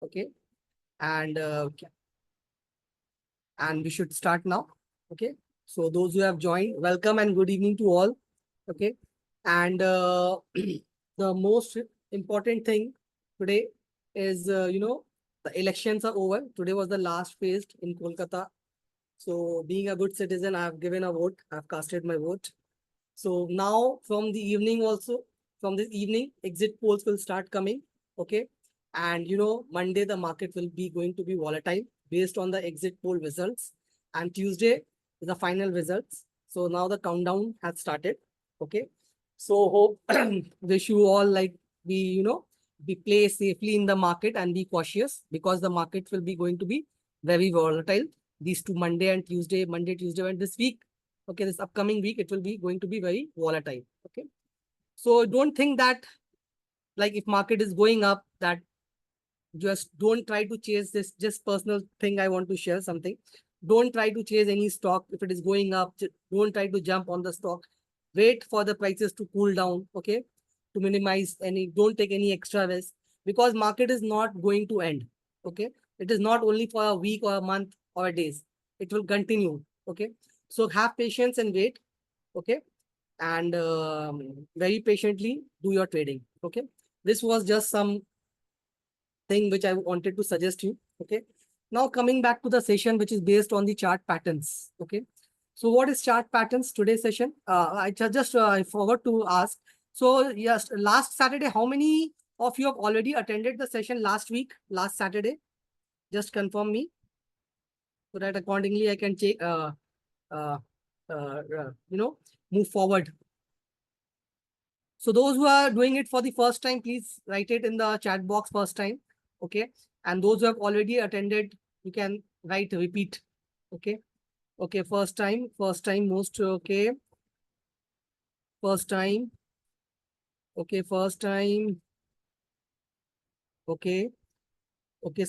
Okay, and we should start now. Okay, so those who have joined, welcome and good evening to all. Okay, and the most important thing today is the elections are over. Today was the last phase in Kolkata. So being a good citizen, I have given a vote. I have casted my vote. So now from the evening also, from this evening, exit polls will start coming. Okay. And Monday the market will be going to be volatile based on the exit poll results. And Tuesday is the final results. So now the countdown has started. Okay. So hope wish you all like be play safely in the market and be cautious because the market will be going to be very volatile. These two Monday, Tuesday, and this week. Okay, this upcoming week, it will be going to be very volatile. Okay. So don't think that like if market is going up, that just don't try to chase this. Just personal thing I want to share something. Don't try to chase any stock. If it is going up, don't try to jump on the stock. Wait for the prices to cool down. Okay. To minimize don't take any extra risk because market is not going to end. Okay. It is not only for a week or a month or a days. It will continue. Okay. So have patience and wait. Okay. And very patiently do your trading. Okay. This was just some thing which I wanted to suggest you. Okay. Now coming back to the session, which is based on the chart patterns. Okay. So what is chart patterns today's session? I forgot to ask. So yes, last Saturday, how many of you have already attended the session last week, last Saturday? Just confirm me so that accordingly I can take, uh, move forward. So those who are doing it for the first time, please write it in the chat box first time. Okay. And those who have already attended, you can write repeat. Okay. Okay. First time, most. Okay. First time. Okay. First time. Okay. Okay.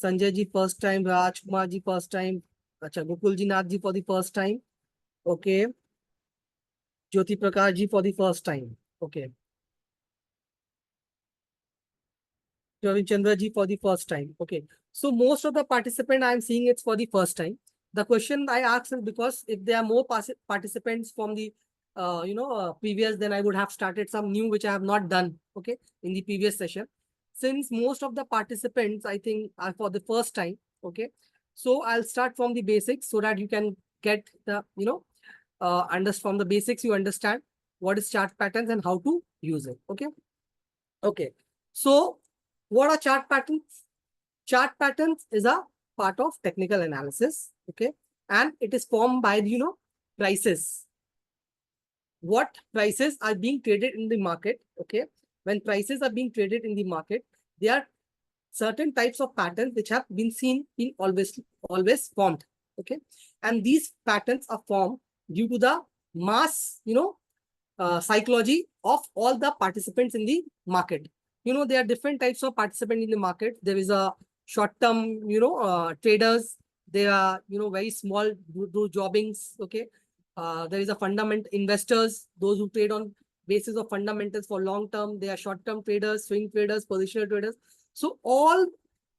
Sanjay ji first time. Raj Kumar ji first time. Acha, Gokul ji Nath ji for the first time. Okay. Jyoti Prakash ji for the first time. Okay. Ravi Chandra ji for the first time. Okay. So most of the participant I am seeing it's for the first time. The question I asked is because if there are more participants from the previous, then I would have started some new which I have not done. Okay, in the previous session. Since most of the participants I think are for the first time. Okay, so I'll start from the basics so that you can get the from the basics you understand what is chart patterns and how to use it. Okay. Okay. So what are chart patterns? Chart patterns is a part of technical analysis. Okay. And it is formed by, prices. What prices are being traded in the market. Okay. When prices are being traded in the market, there are certain types of patterns which have been seen in always formed. Okay. And these patterns are formed due to the mass, psychology of all the participants in the market. There are different types of participants in the market. There is a short-term, traders. There are, very small, do jobbings. Okay. There is a fundament investors, those who trade on basis of fundamentals for long term. They are short-term traders, swing traders, positional traders. So all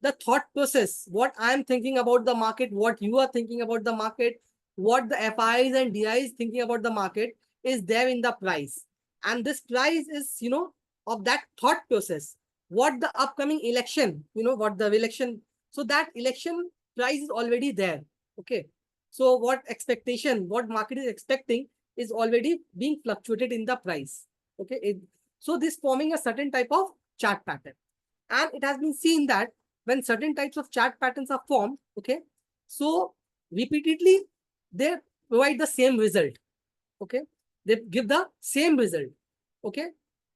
the thought process, what I am thinking about the market, what you are thinking about the market, what the FIs and DIs thinking about the market is there in the price. And this price is, of that thought process. What the upcoming election, what the election. So that election price is already there. Okay. So what expectation, what market is expecting is already being fluctuated in the price. Okay. So this forming a certain type of chart pattern. And it has been seen that when certain types of chart patterns are formed, okay, so repeatedly they provide the same result. Okay. They give the same result. Okay.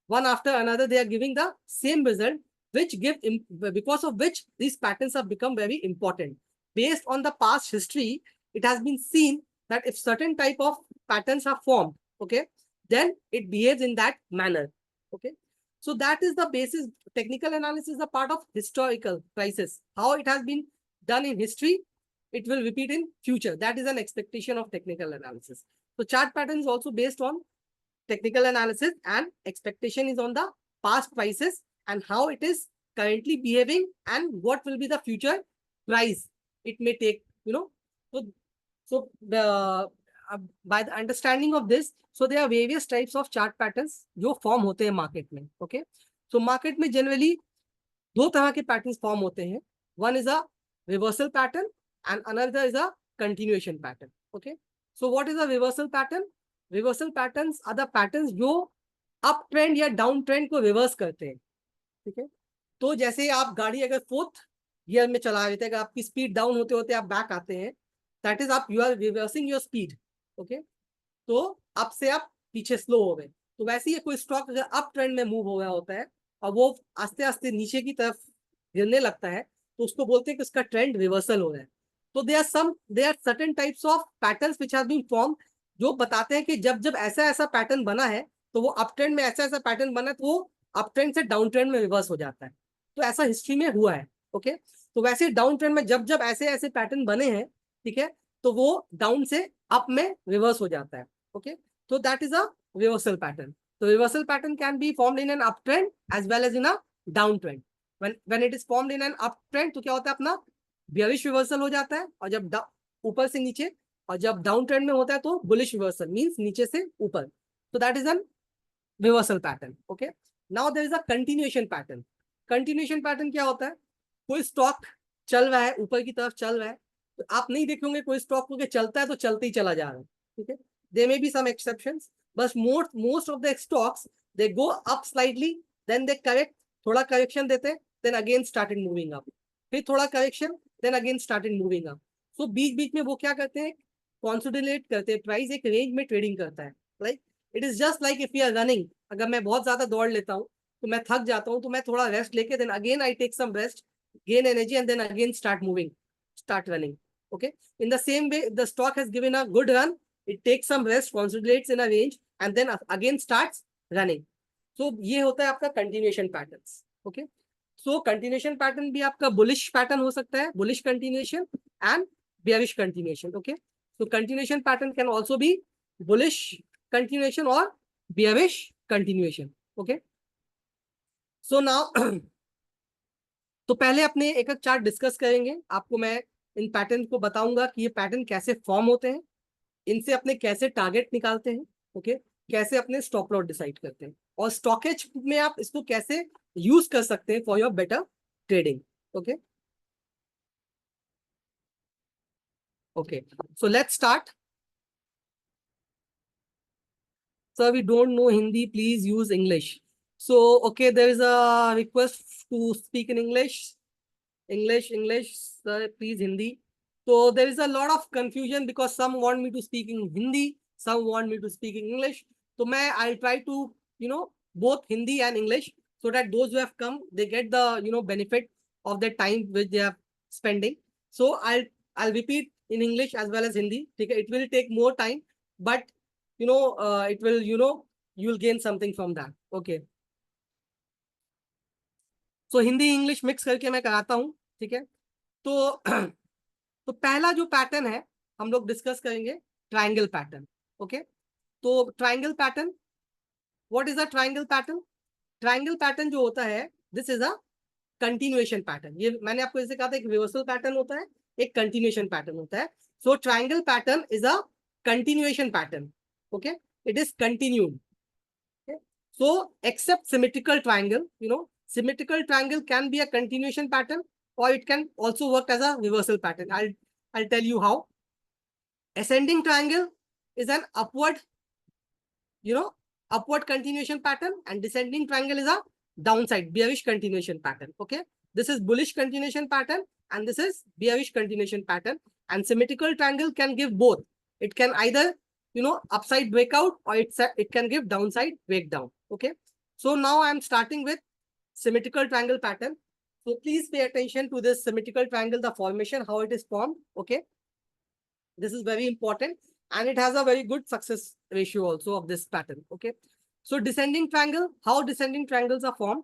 One after another, they are giving the same result, because of which these patterns have become very important. Based on the past history, it has been seen that if certain type of patterns are formed, okay, then it behaves in that manner. Okay. So that is the basis. Technical analysis is a part of historical prices. How it has been done in history, it will repeat in future. That is an expectation of technical analysis. So chart pattern is also based on technical analysis and expectation is on the past prices and how it is currently behaving and what will be the future price it may take, so the by the understanding of this, so there are various types of chart patterns जो form होते हैं market में. Okay, so market में generally दो तरह के patterns form होते हैं. One is a reversal pattern and another is a continuation pattern. Okay, so what is a reversal pattern? Reversal patterns are the patterns जो अप ट्रेंड या down trend को reverse करते हैं. ठीक है, तो जैसे आप गाड़ी अगर फोर्थ गियर में चला रहे थे, अगर आपकी स्पीड डाउन होते होते आप बैक आते हैं, दैट इज आप you are reversing your speed. Okay, तो अब से आप पीछे स्लो हो गए. तो वैसे ही कोई स्टॉक अगर अप ट्रेंड में मूव हो गया होता है और वो आस्ते आस्ते नीचे की तरफ गिरने लगता है, तो उसको बोलते हैं कि उसका ट्रेंड रिवर्सल हो रहा है. तो they are certain types of patterns which have been form, जो बताते हैं कि जब जब ऐसा ऐसा पैटर्न बना है, तो वो अप ट्रेंड में ऐसा ऐसा पैटर्न बना है, तो वो अप ट्रेंड से डाउन ट्रेंड में रिवर्स हो जाता है. तो ऐसा हिस्ट्री में हुआ है. ओके, तो वैसे डाउन ट्रेंड में जब जब ऐसे ऐसे पैटर्न बने हैं, ठीक है, तो वो डाउन से अप में रिवर्स हो जाता है. ओके, तो that is a reversal pattern. तो reversal pattern can be formed in an up trend as well as in a down trend. When it is formed in an up trend, तो क्या होता है, अपना बेयरिश रिवर्सल हो जाता है, और जब ऊपर से नीचे, और जब डाउन ट्रेंड में होता है तो बुलिश रिवर्सल, मींस नीचे से ऊपर. तो that is an reversal pattern. Okay, now there is a continuation pattern. Continuation pattern क्या होता है? कोई स्टॉक चल रहा है, ऊपर की तरफ चल रहा है, तो आप नहीं देखेंगे कोई स्टॉक को चलता है तो चलते ही चला जा रहा है. ठीक है, there may be some exceptions, but most of the stocks they go up slightly, then they correct, थोड़ा करेक्शन देते हैं, then again started moving up, फिर थोड़ा correction, then again started moving up. So बीच बीच में वो क्या करते हैं, कॉन्सोलिडेट करते हैं, प्राइस एक रेंज में ट्रेडिंग करता है. Like it is just like if you are running, अगर मैं बहुत ज्यादा दौड़ लेता हूँ तो मैं थक जाता हूँ, तो मैं थोड़ा रेस्ट लेके then again I take some rest, gain energy, and then again start moving, start running. Okay, in the same way, if the stock has given a good run, it takes some rest, consolidates in a range, and then again starts running. So ये होता है आपका continuation patterns. Okay, so continuation pattern भी आपका bullish pattern हो सकता है, bullish continuation and bearish continuation. Okay, so continuation pattern can also be bullish continuation or bearish continuation. Okay, so now तो पहले अपने एक एक चार्ट डिस्कस करेंगे. आपको मैं इन पैटर्न को बताऊंगा कि ये पैटर्न कैसे फॉर्म होते हैं, इनसे अपने कैसे टारगेट निकालते हैं. ओके, कैसे अपने स्टॉप लॉस डिसाइड करते हैं, और स्टॉकेज में आप इसको कैसे यूज कर सकते हैं for your better trading. Okay okay, so let's start. Sir we don't know Hindi, please use English. So, okay, there is a request to speak in English. English, sir, please Hindi. So there is a lot of confusion because some want me to speak in Hindi, some want me to speak in English. So I'll try to, both Hindi and English, so that those who have come, they get the, benefit of the time which they are spending. So I'll repeat in English as well as Hindi. It will take more time, but, it will, you'll gain something from that. Okay. तो Hindi English mix करके मैं कराता हूँ. ठीक है, तो तो पहला जो पैटर्न है हम लोग डिस्कस करेंगे, ट्रायंगल पैटर्न. ओके, तो triangle pattern, what is a triangle pattern? Triangle pattern जो होता है, this is a continuation pattern. ये मैंने आपको जैसे कहा था, एक रिवर्सल पैटर्न होता है, एक कंटिन्यूएशन पैटर्न होता है. So triangle pattern is a continuation pattern. Okay, it is continued. So except symmetrical triangle, symmetrical triangle can be a continuation pattern, or it can also work as a reversal pattern. I'll tell you how. Ascending triangle is an upward, upward continuation pattern, and descending triangle is a downside bearish continuation pattern. Okay, this is bullish continuation pattern and this is bearish continuation pattern. And symmetrical triangle can give both. It can either, upside breakout, or it can give downside breakdown. Okay, so now I'm starting with symmetrical triangle pattern. So please pay attention to this symmetrical triangle, the formation, how it is formed. Okay, this is very important, and it has a very good success ratio also of this pattern. Okay, so descending triangle, how descending triangles are formed?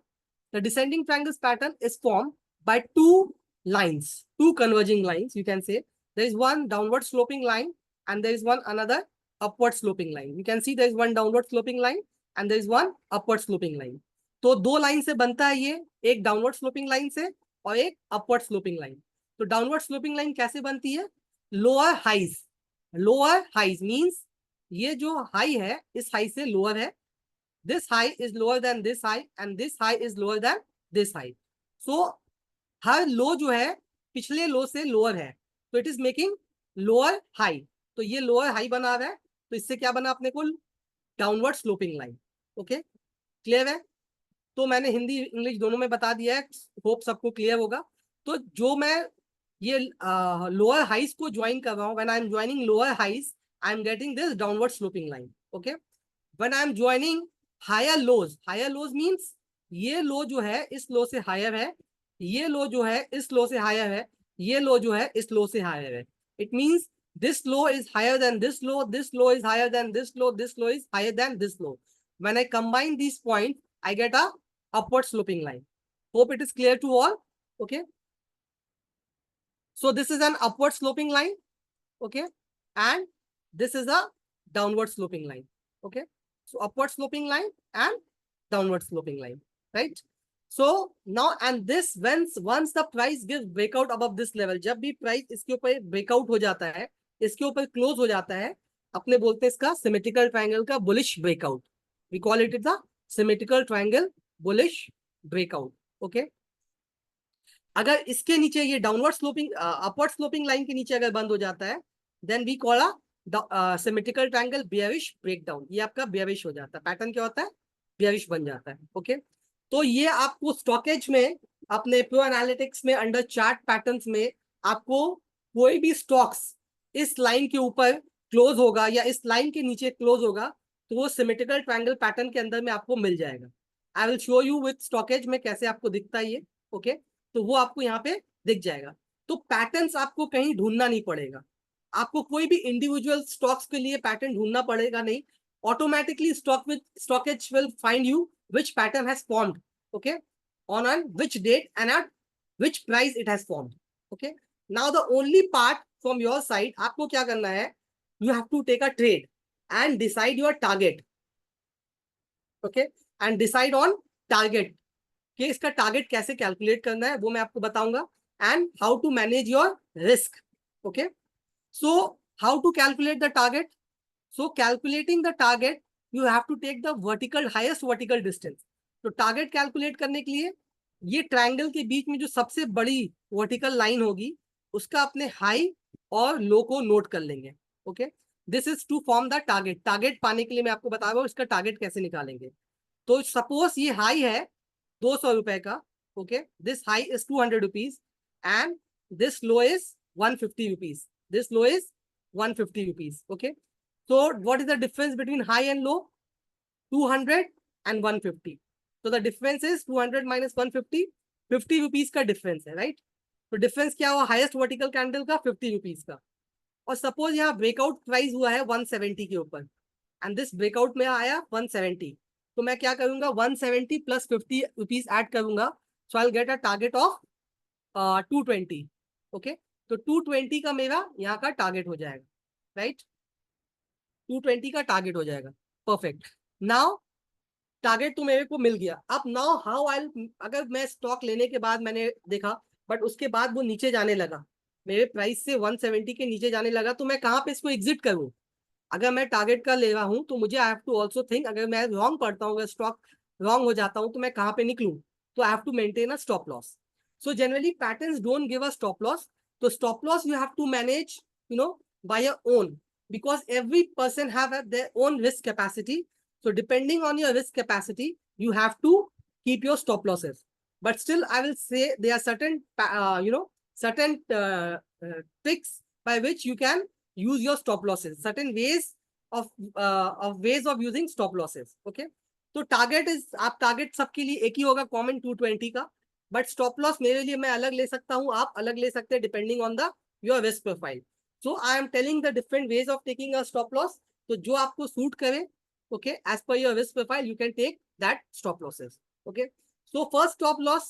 The descending triangles pattern is formed by two lines, two converging lines. You can say there is one downward sloping line and there is one another upward sloping line. You can see there is one downward sloping line and there is one upward sloping line. तो दो line से बनता है ये, एक downward sloping line से और एक अपवर्ड स्लोपिंग लाइन। तो डाउनवर्ड स्लोपिंग लाइन कैसे बनती है? Lower highs, lower highs means ये जो हाई है इस हाई से लोअर है, this high is lower than this high and this high is lower than this high. So हर लो जो है पिछले लो से लोअर है, तो it is making lower high. तो ये लोअर हाई बना रहा है, तो इससे क्या बना अपने को? Downward sloping line. Okay, clear है? तो मैंने हिंदी इंग्लिश दोनों में बता दिया है, होप सबको क्लियर होगा। तो जो मैं ये लोअर हाइज को ज्वाइन कर रहा हूँ, when I am joining lower highs I am getting this downward sloping line. Okay, when I am joining higher lows means ये लो जो है इस लो से हायर है, ये लो जो है इस लो से हायर है, ये लो जो है इस लो से हायर है। It means this low is higher than this low is higher than this low is higher than this low. When I combine these points, I get a upward sloping line. Hope it is clear to all. Okay. So this is an upward sloping line. Okay. And this is a downward sloping line. Okay. So upward sloping line and downward sloping line. Right. So now and this once the price gives breakout above this level, जब भी price इसके ऊपर breakout हो जाता है, इसके ऊपर close हो जाता है, अपने बोलते हैं इसका सिमेट्रिकल ट्रायंगल का bullish breakout. We call it the symmetrical triangle bullish breakout. Okay, अगर इसके नीचे ये downward sloping upward sloping line के नीचे अगर बंद हो जाता है, then we call a symmetrical triangle bearish breakdown. ये आपका बेयरिश हो जाता है, पैटर्न क्या होता है? बेयरिश बन जाता है। ओके, तो ये आपको स्टॉकेज में अपने प्रो एनालिटिक्स में अंडर चार्ट पैटर्न्स में आपको कोई भी स्टॉक्स इस लाइन के ऊपर क्लोज होगा या इस लाइन के नीचे क्लोज होगा तो वो सिमेट्रिकल ट्रायंगल पैटर्न के अंदर में आपको मिल जाएगा। I will show you with stockage में कैसे आपको दिखता है ये। ओके, तो वो आपको यहाँ पे दिख जाएगा। तो पैटर्न्स आपको कहीं ढूंढना नहीं पड़ेगा, आपको कोई भी इंडिविजुअल स्टॉक्स के लिए पैटर्न ढूंढना पड़ेगा नहीं, automatically stockage will find you which pattern has formed, okay, on which date and at which price it has formed. Okay, now the only part from your side आपको क्या करना है? You have to take a trade and decide your target. Okay, and decide on target कि इसका target कैसे calculate करना है वो मैं आपको बताऊंगा, and how to manage your risk. Okay, so how to calculate the target? So calculating the target you have to take the vertical highest vertical distance. तो टारगेट कैलकुलेट करने के लिए ये ट्रायंगल के बीच में जो सबसे बड़ी वर्टिकल लाइन होगी उसका अपने हाई और लो को नोट कर लेंगे। Okay, this is to form the target. Target पाने के लिए मैं आपको बता रहा हूँ इसका टारगेट कैसे निकालेंगे। तो सपोज ये हाई है 200 रुपए का। Okay, this high is 200 rupees and this low is 150 rupees, this low is 150 rupees. Okay, so what is the difference between high and low? 200 and 150. So the difference is 200 minus 150, 50 rupees का difference है, right? तो difference क्या हुआ? Highest vertical candle का 50 rupees का। और suppose यहाँ breakout price हुआ है 170 के ऊपर एंड दिस ब्रेकआउट में आया 170, तो मैं क्या करूंगा? 170 प्लस 50 रुपीज ऐड करूंगा, so I will get a target of 220। Okay, तो 220 का मेरा यहाँ का टारगेट हो जाएगा, राइट? 220 का टारगेट हो जाएगा। परफेक्ट, नाउ टारगेट तो मेरे को मिल गया। अब नाउ हाउ आई, अगर मैं स्टॉक लेने के बाद मैंने देखा बट उसके बाद वो नीचे जाने लगा, मेरे प्राइस से 170 के नीचे जाने लगा, तो मैं कहाँ पे इसको एग्जिट करूँ? अगर मैं टारगेट का ले रहा हूँ तो मुझे I have to also think, अगर मैं रॉन्ग पढ़ता हूँ, अगर स्टॉक रॉन्ग हो जाता हूँ तो मैं कहाँ पे निकलूँ? तो I have to maintain a stop loss. So generally patterns don't give a stop loss, तो stop loss you have to manage by your own, because every person have their own risk capacity. So depending on your risk capacity, you have to keep your stop losses. But still, I will say there are certain, certain tricks by which you can use your stop losses. Certain ways of using stop losses. Okay. तो target is, आप target सबके लिए एक ही होगा, common 220 का, but stop loss मेरे लिए मैं अलग ले सकता हूँ, आप अलग ले सकते हैं depending on the your risk profile. So I am telling the different ways of taking a stop loss. तो जो आपको सूट करे, okay, as per your risk profile, you can take that stop losses. Okay. So first stop loss,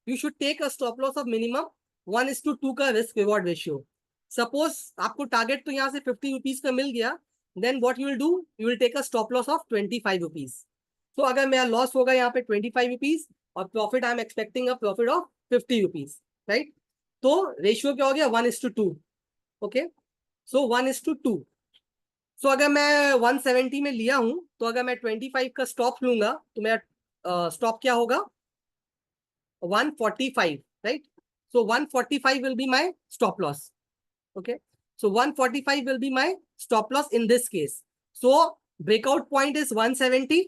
you should take a stop loss of minimum 1:2 का risk reward ratio. Suppose आपको target तो यहाँ से 50 rupees का मिल गया, then what you will do? You will take a stop loss of 25 rupees. तो अगर मेरा लॉस होगा यहाँ पे 25 रुपीज और profit I am expecting a profit of 50 rupees, right? तो रेशियो क्या हो गया, 1:2। ओके, सो 1:2। सो अगर मैं 170 में लिया हूं, तो अगर मैं 25 का स्टॉप लूंगा तो मेरा स्टॉप क्या होगा, 145, right? So 145 will be my stop loss. Okay, so 145 will be my stop loss in this case. So breakout point is 170,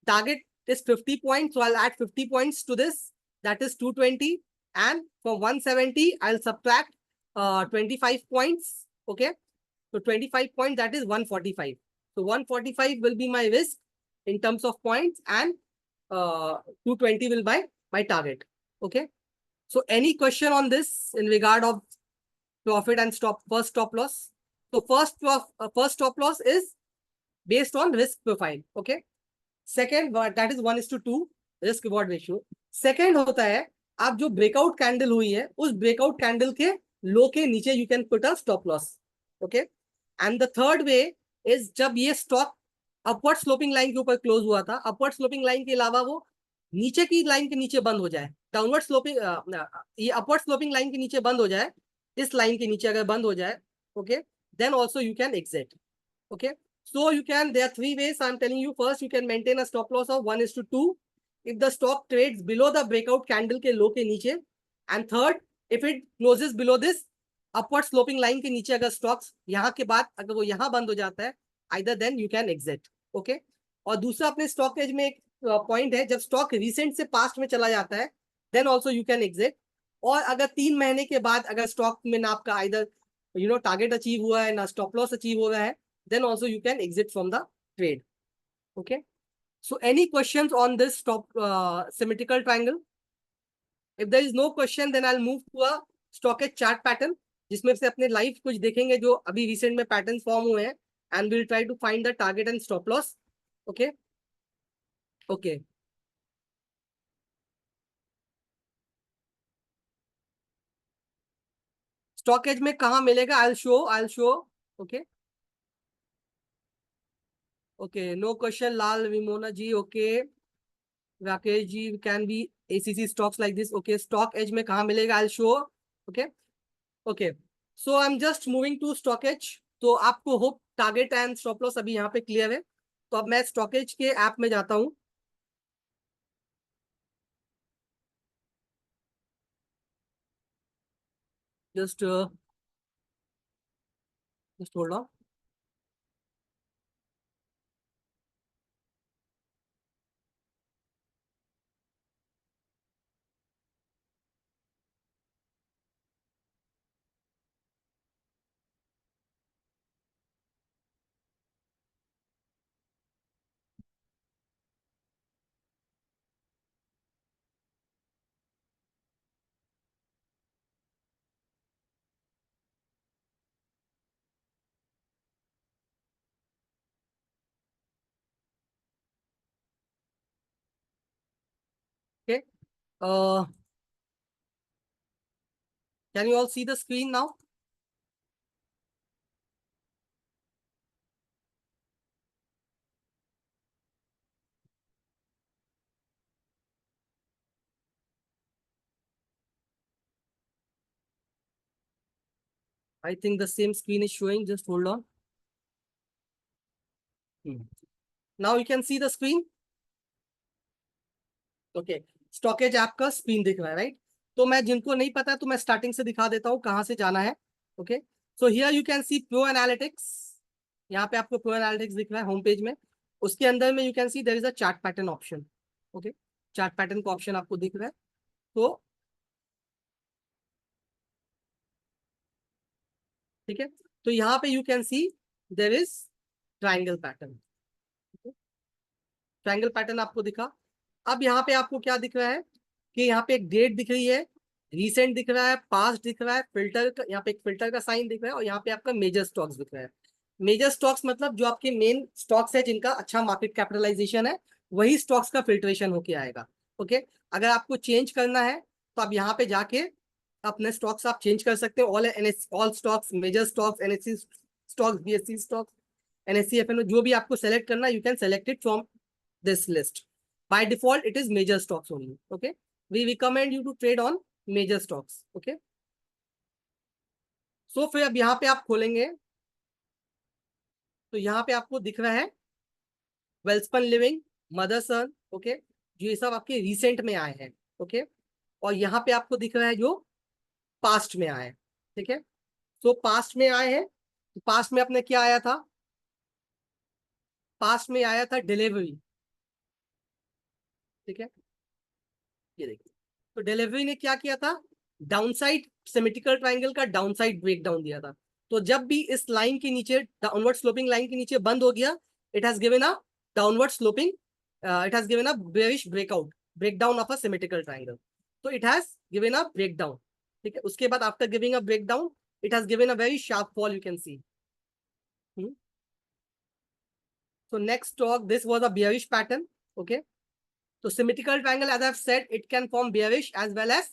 target is 50 points, so I'll add 50 points to this, that is 220, and from 170 I'll subtract 25 points. Okay, so 25 points, that is 145. So 145 will be my risk in terms of points, and 220 will be my target. Okay, so any question on this in regard of profit and first stop loss? So first stop loss is based on risk profile. Okay, second, that is 1:2 risk reward ratio. Second होता है, आप जो breakout candle हुई है उस breakout candle के लो के नीचे you can put a stop loss. Okay, and the third way is जब ये स्टॉक अपवर्ड स्लोपिंग लाइन के ऊपर क्लोज हुआ था, अपवर्ड स्लोपिंग लाइन के अलावा वो नीचे की लाइन के नीचे बंद हो जाए, डाउनवर्ड स्लोपिंग, ये अपवर्ड स्लोपिंग लाइन के नीचे बंद हो जाए, इस लाइन के नीचे अगर बंद हो जाए, okay, then also you can exit. Okay, so you can, there are three ways I'm telling you. First, you can maintain a stop loss of 1:2 if the stock trades below the breakout candle के low के नीचे, and third, if it closes below this upward sloping line के नीचे, अगर stocks यहाँ के बाद अगर वो यहाँ बंद हो जाता है, either then you can exit. Okay, और दूसरा अपने स्टॉक एज में एक पॉइंट है, जब स्टॉक रिसेंट से पास्ट में चला जाता है, then also you can exit. और अगर 3 महीने के बाद अगर स्टॉक में ना आपका आइदर टारगेट अचीव हुआ है ना स्टॉप लॉस अचीव हो रहा है, then also you can exit from the trade. Okay, so any questions on this symmetrical triangle? If there is no question, then I'll move to a stochastic chart pattern, जिसमें से अपने live कुछ देखेंगे जो अभी रिसेंट में pattern form हुए हैं, and we'll try to find the target and stop loss. Okay, okay, StockEdge में कहाँ मिलेगा, I'll show. Okay, okay, no question, Lal Vimona ji. Okay, Rakesh ji, can be ACC stocks like this. Okay, stock edge में कहाँ मिलेगा, I'll show. Okay, okay, so I'm just moving to stock edge. तो आपको hope target and stop loss अभी यहाँ पे clear है. तो अब मैं स्टॉक एज के ऐप में जाता हूँ. Just just hold on. Okay, can you all see the screen now? I think the same screen is showing. Just hold on. Now you can see the screen. Okay, stockage app का screen दिख रहा है, right? तो मैं जिनको नहीं पता है तो मैं स्टार्टिंग से दिखा देता हूँ कहाँ से जाना है. Okay, so here you can C pro analytics. यहाँ पे आपको प्रो एनालिटिक्स दिख रहा है होम पेज में. उसके अंदर में you can see there is a chart pattern option. Okay, chart pattern का ऑप्शन आपको दिख रहा है. तो ठीक है, तो यहाँ पे you can see there is triangle pattern. Triangle pattern आपको दिखा. अब यहाँ पे आपको क्या दिख रहा है कि यहाँ पे एक डेट दिख रही है, रीसेंट दिख रहा है, पास्ट दिख रहा है, फिल्टर का यहाँ पे एक फिल्टर का साइन दिख रहा है, और यहाँ पे आपका मेजर स्टॉक्स दिख रहा है. मेजर स्टॉक्स मतलब जो आपके मेन स्टॉक्स है जिनका अच्छा मार्केट कैपिटलाइजेशन है, वही स्टॉक्स का फिल्ट्रेशन होके आएगा. ओके, अगर आपको चेंज करना है तो आप यहाँ पे जाके अपने स्टॉक्स आप चेंज कर सकते हो. All stocks, major stocks, NSC stocks, BSC stocks, NSC FNO, जो भी आपको सेलेक्ट करना है you can select it from this list. By default, it is major stocks only. Okay. We recommend you to trade on major stocks. Okay. So फिर अब यहाँ पे आप खोलेंगे तो यहाँ पे आपको दिख रहा है वेल्सपन लिविंग, मदरसन, ओके, जो ये सब आपके रिसेंट में आए हैं, ओके, और यहाँ पे आपको दिख रहा है जो पास्ट में आए हैं, ठीक है। सो पास्ट में आए हैं, पास्ट में अपने क्या आया था, पास्ट में आया था डिलीवरी, ठीक है, ये देखिए। तो डिलीवरी ने क्या किया था, डाउनसाइड सिमेट्रिकल ट्राइंगल का डाउनसाइड ब्रेकडाउन दिया था। तो जब भी इस लाइन के नीचे, डाउनवर्ड स्लोपिंग लाइन के नीचे बंद हो गया, it has given a downward sloping, it has given a bearish breakout, breakdown of a symmetrical triangle. तो it has given a breakdown, ठीक है। उसके बाद after giving a breakdown, it has given a very sharp fall, you can see. So next talk, this was a bearish pattern, okay. तो symmetrical triangle as I have said it can form bearish as well as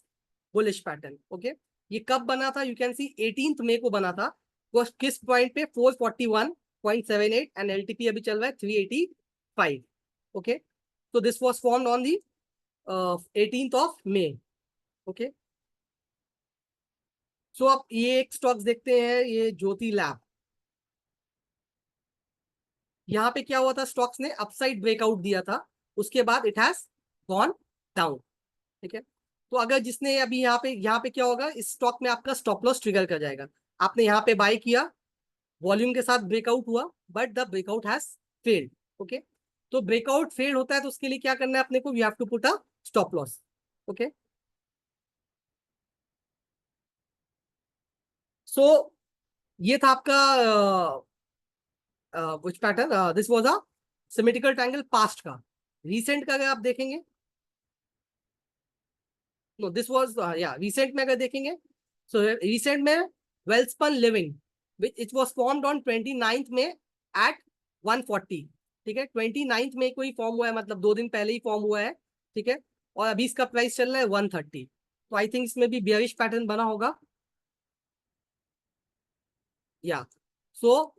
bullish pattern, okay. ये कब बना था, you can सी 18 मई को बना था। वो किस पॉइंट पे, 441.78, एंड एलटीपी अभी चल रहा है 385, ओके। तो this was formed on the 18th of May, okay. So अब ये एक स्टॉक्स देखते हैं, ये ज्योति लैब। यहाँ पे क्या हुआ था, स्टॉक्स ने अपसाइड ब्रेकआउट दिया था, उसके बाद इट हैज गॉन डाउन, ठीक है। तो अगर जिसने अभी यहाँ पे क्या होगा, इस स्टॉक में आपका स्टॉप लॉस ट्रिगर कर जाएगा। आपने यहाँ पे बाय किया, वॉल्यूम के साथ ब्रेकआउट हुआ, but the breakout has failed, okay. तो ब्रेकआउट फेल होता है तो उसके लिए क्या करना है अपने को, we have to put a stop loss, okay. So ये था आपका which pattern, this was a symmetrical triangle past का। रीसेंट का अगर आप देखेंगे, नो दिस वाज, या रिसेंट में अगर देखेंगे, सो रिसेंट में Welspun living which it was formed on 29th में एट 140, ठीक है। 29th में कोई फॉर्म हुआ है, मतलब 2 दिन पहले ही फॉर्म हुआ है, ठीक है। और अभी इसका प्राइस चल रहा है 130। तो आई थिंक इसमें भी बेयरिश पैटर्न बना होगा, या सो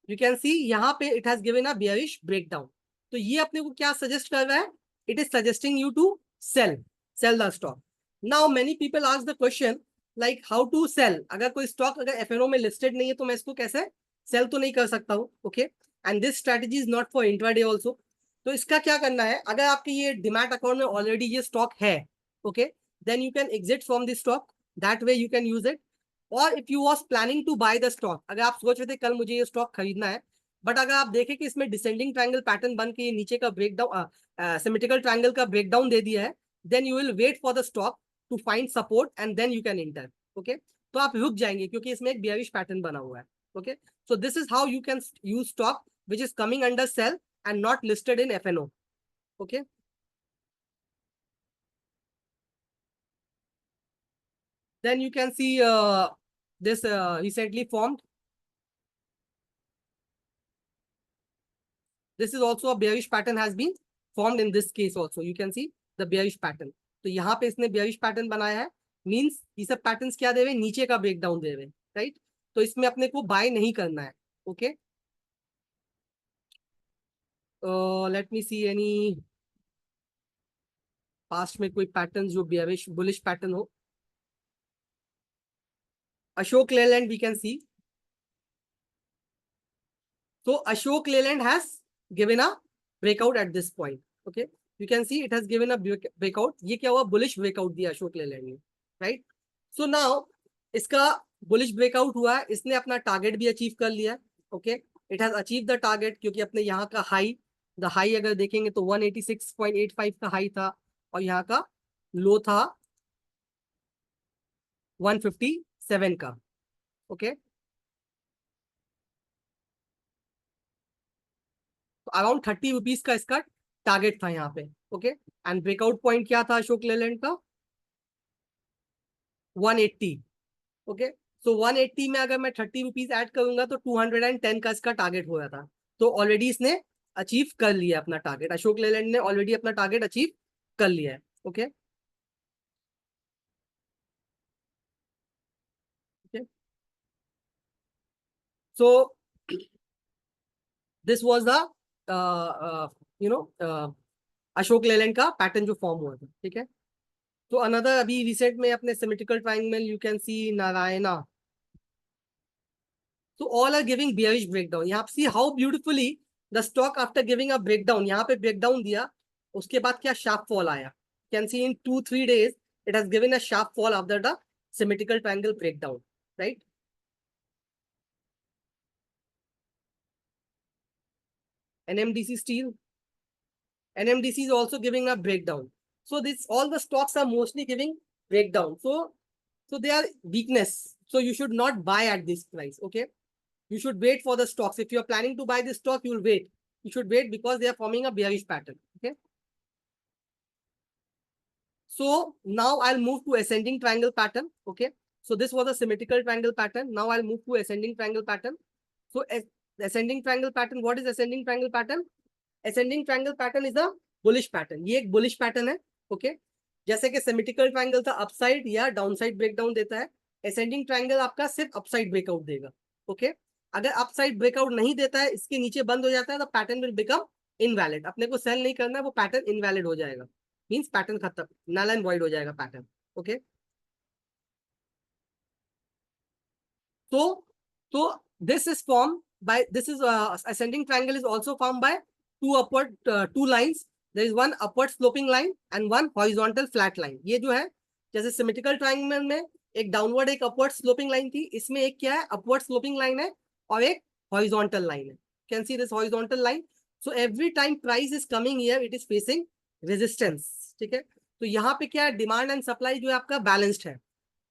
यू कैन सी यहाँ पे it has given a bearish breakdown. तो ये अपने को क्या सजेस्ट कर रहा है, it is suggesting you to sell, sell the stock. Now many people ask the question like how to sell, अगर कोई स्टॉक अगर एफएनओ में लिस्टेड नहीं है तो मैं इसको कैसे सेल तो नहीं कर सकता हूँ, okay. And this strategy is not for intraday also. तो इसका क्या करना है, अगर आपके ये डिमैट अकाउंट में ऑलरेडी ये स्टॉक है, okay, then you can exit from this stock, that way you can use it. और if you was planning to buy the stock, अगर आप सोच रहे थे कल मुझे ये स्टॉक खरीदना है, बट अगर आप देखें कि इसमें डिसेंडिंग ट्रायंगल पैटर्न बन के ये नीचे का ब्रेकडाउन, सिमेट्रिकल ट्रायंगल का ब्रेकडाउन दे दिया है, then you will wait for the stock to find support and then you can enter, okay. तो आप रुक जाएंगे क्योंकि इसमें एक बेयरिश पैटर्न बना हुआ है, okay. So this is how you can use stock which is coming under sell and not listed in FNO, okay. Then you can see this recently formed. This is also a bearish pattern has been formed in this case also. You can see the bearish pattern. तो यहाँ पे इसने bearish pattern बनाया है, means ये सब patterns क्या दे रहे, नीचे का ब्रेकडाउन दे रहे, राइट। तो इसमें अपने को बाय नहीं करना है, okay. Let me see any past में कोई पैटर्न जो bearish बुलिश पैटर्न हो। Ashok Leyland we can see, so Ashok Leyland has given a breakout at this point, okay. You can see it has given a breakout, ये क्या हुआ, bullish breakout दिया अशोक लेलैंड ने, right। so now इसका bullish breakout हुआ है, इसने अपना टारगेट भी अचीव कर लिया, okay। it has achieved the target क्योंकि अपने यहाँ का हाई, द हाई अगर देखेंगे तो 186.85 का हाई था, और यहाँ का लो था 157 का, ओके। तो अराउंड 30 रुपीज का इसका टारगेट था यहाँ पे, ओके। एंड ब्रेकआउट पॉइंट क्या था अशोक लेलैंड का, 180, ओके। सो 180 में अगर मैं 30 रुपीज ऐड करूंगा तो 210 का इसका टारगेट हो जाता। तो ऑलरेडी इसने अचीव कर लिया अपना टारगेट, अशोक लेलैंड ने ऑलरेडी अपना टारगेट अचीव कर लिया है, okay. So this was the you know Ashok Leyland का पैटर्न जो फॉर्म हुआ था, ठीक है। तो अनदर अभी रिसेंट में अपने symmetrical triangle you can C Narayana, so all are giving bearish breakdown. यहाँ पे see how beautifully the stock after giving a breakdown, यहाँ पे breakdown दिया, उसके बाद क्या sharp fall आया. You can see in 2-3 days it has given a sharp fall after the symmetrical triangle breakdown, right? NMDC steel, NMDC is also giving a breakdown. So this all the stocks are mostly giving breakdown. So they are weakness. So you should not buy at this price. Okay. You should wait for the stocks. If you're planning to buy this stock, you will wait. You should wait because they are forming a bearish pattern. Okay. So now I'll move to ascending triangle pattern. Okay. So this was a symmetrical triangle pattern. Now I'll move to ascending triangle pattern. So ascending triangle pattern, what is ascending triangle pattern? Ascending triangle pattern is a bullish pattern. ये एक bullish pattern है. Okay. जैसे कि symmetrical triangle था upside या downside breakdown देता है. Ascending triangle आपका सिर्फ upside breakout देगा. Okay. अगर अपसाइड ब्रेकआउट नहीं देता है, इसके नीचे बंद हो जाता है, तो पैटर्न विल बिकम इनवैलिड. अपने को सेल नहीं करना है, वो पैटर्न इनवैलिड हो जाएगा. मींस पैटर्न खत्म, नल एंड वॉइड हो जाएगा पैटर्न. ओके. तो this is form by, this is ascending triangle is also formed by two lines. There is one upward sloping line and one horizontal flat line. ये जो है, जैसे symmetrical triangle में एक downward एक अपवर्ड स्लोपिंग लाइन थी, इसमें एक क्या है, अपवर्ड स्लोपिंग लाइन है और एक हॉरिजॉन्टल लाइन है. Can see this horizontal line. So every time price is coming here, it is facing resistance. ठीक है. तो यहाँ पे क्या है, डिमांड एंड सप्लाई जो है आपका बैलेंस्ड है,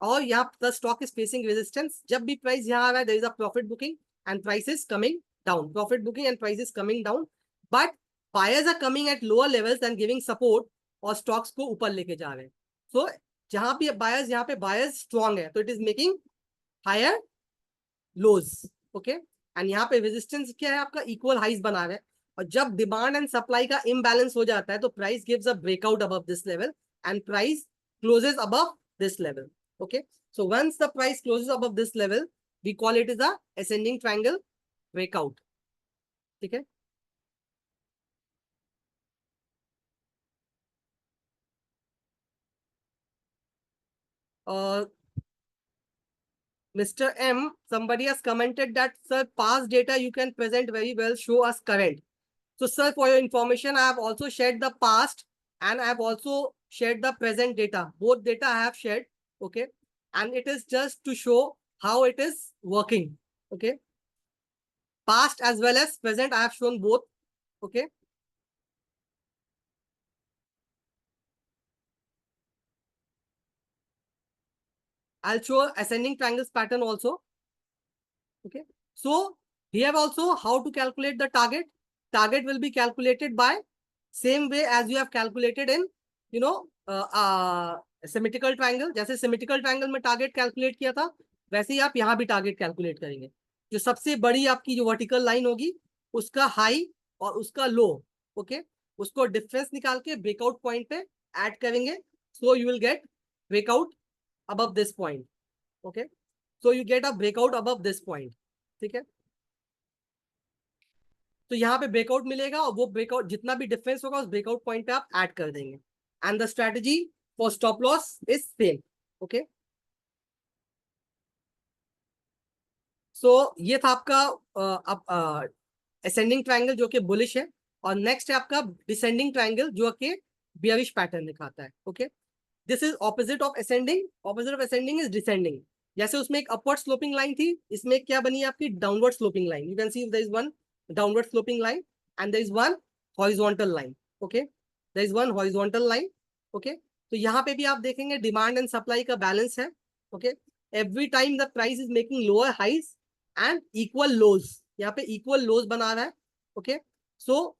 और यहाँ the stock is facing resistance. जब भी प्राइस यहाँ आ रहा है, there is a profit booking and price is coming down. Profit booking and price is coming down, but buyers are coming at lower levels and giving support, और stocks को ऊपर लेके जा रहे हैं. सो जहां भी बायर्स, यहाँ पे बायर्स स्ट्रॉन्ग है, तो it is making higher lows. Okay. And यहाँ पे रेजिस्टेंस क्या है आपका, इक्वल हाइज बना रहा है. और जब डिमांड एंड सप्लाई का इम्बैलेंस हो जाता है, तो price gives a breakout above this level and price closes above this level. Okay, so once the price closes above this level, we call it as a ascending triangle breakout. ठीक है. Mr. M, somebody has commented that, sir, past data you can present very well, show us current. So sir, for your information, I have also shared the past and I have also shared the present data. Both data I have shared. Okay. And it is just to show how it is working. Okay. Past as well as present, I have shown both. Okay. I'll show ascending triangles pattern also. Okay. So here also how to calculate the target. Target will be calculated by same way as you have calculated in, you know, symmetrical triangle. जैसे symmetrical triangle में target calculate किया था, वैसे ही आप यहाँ भी target calculate करेंगे. जो सबसे बड़ी आपकी जो vertical line होगी, उसका high और उसका low, okay, उसको difference निकाल के breakout point पे add करेंगे. So you will get breakout above this point. Okay. So you get a breakout above this point. ठीक है. तो यहाँ पे ब्रेकआउट मिलेगा, और वो ब्रेकआउट जितना भी डिफरेंस होगा उस ब्रेकआउट पॉइंट पे आप ऐड कर देंगे. And the strategy for stop loss is same. Okay. So ये था आपका असेंडिंग ट्रायंगल जो कि बुलिश है, और नेक्स्ट है आपका डिसेंडिंग ट्रायंगल जो कि बियरिश पैटर्न दिखाता है. Okay. This is opposite of ascending. Opposite of ascending is descending. जैसे उसमें एक अपवर्ड स्लोपिंग लाइन थी, इसमें क्या बनी है आपकी downward sloping line. You can see there is one downward sloping line and there is one horizontal line. Okay, there is one horizontal line. Okay, तो यहाँ पे भी आप देखेंगे डिमांड एंड सप्लाई का बैलेंस है. Okay. Every time the price is making lower highs and equal lows. यहाँ पे इक्वल लोज बना रहा है. Okay. So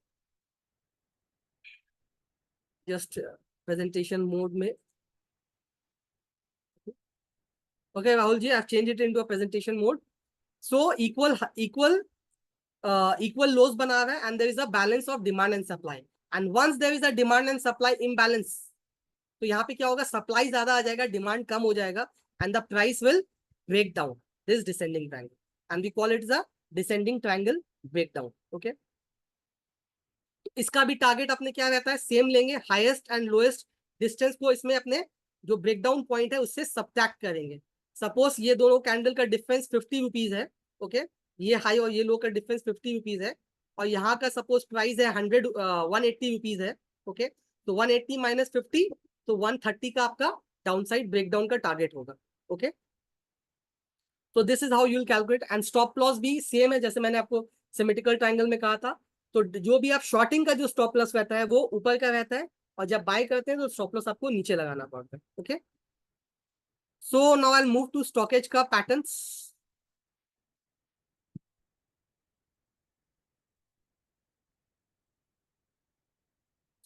just presentation mode में. Okay Rahul ji, I have change it into a presentation mode. So equal lows बना रहा है and there is a balance of demand and supply. And once there is a demand and supply imbalance, तो यहाँ पे क्या होगा, supply ज्यादा आ जाएगा, डिमांड कम हो जाएगा, and the price will break down this descending triangle and we call it the descending triangle breakdown. Okay. इसका भी टारगेट अपने क्या रहता है, सेम लेंगे, हाईएस्ट एंड लोएस्ट डिस्टेंस को इसमें अपने जो ब्रेकडाउन पॉइंट है उससे सब्ट्रैक्ट करेंगे। सपोज ये दोनों कैंडल का डिफरेंस 50 रुपीज है, ओके, ये हाई और ये लो का डिफरेंस 50 रुपीज है, और यहाँ का सपोज प्राइस है 180 रुपीज है, ओके, तो 180 माइनस 50, तो 130 का आपका डाउनसाइड ब्रेकडाउन का टारगेट होगा, ओके। तो this is how you will calculate, and stop loss भी सेम है, जैसे मैंने आपको सिमेट्रिकल ट्रायंगल में कहा था। तो जो भी आप शॉर्टिंग का जो स्टॉप लॉस रहता है वो ऊपर का रहता है, और जब बाय करते हैं तो स्टॉप लॉस आपको नीचे लगाना पड़ता है, okay. So now I move to stocks का patterns.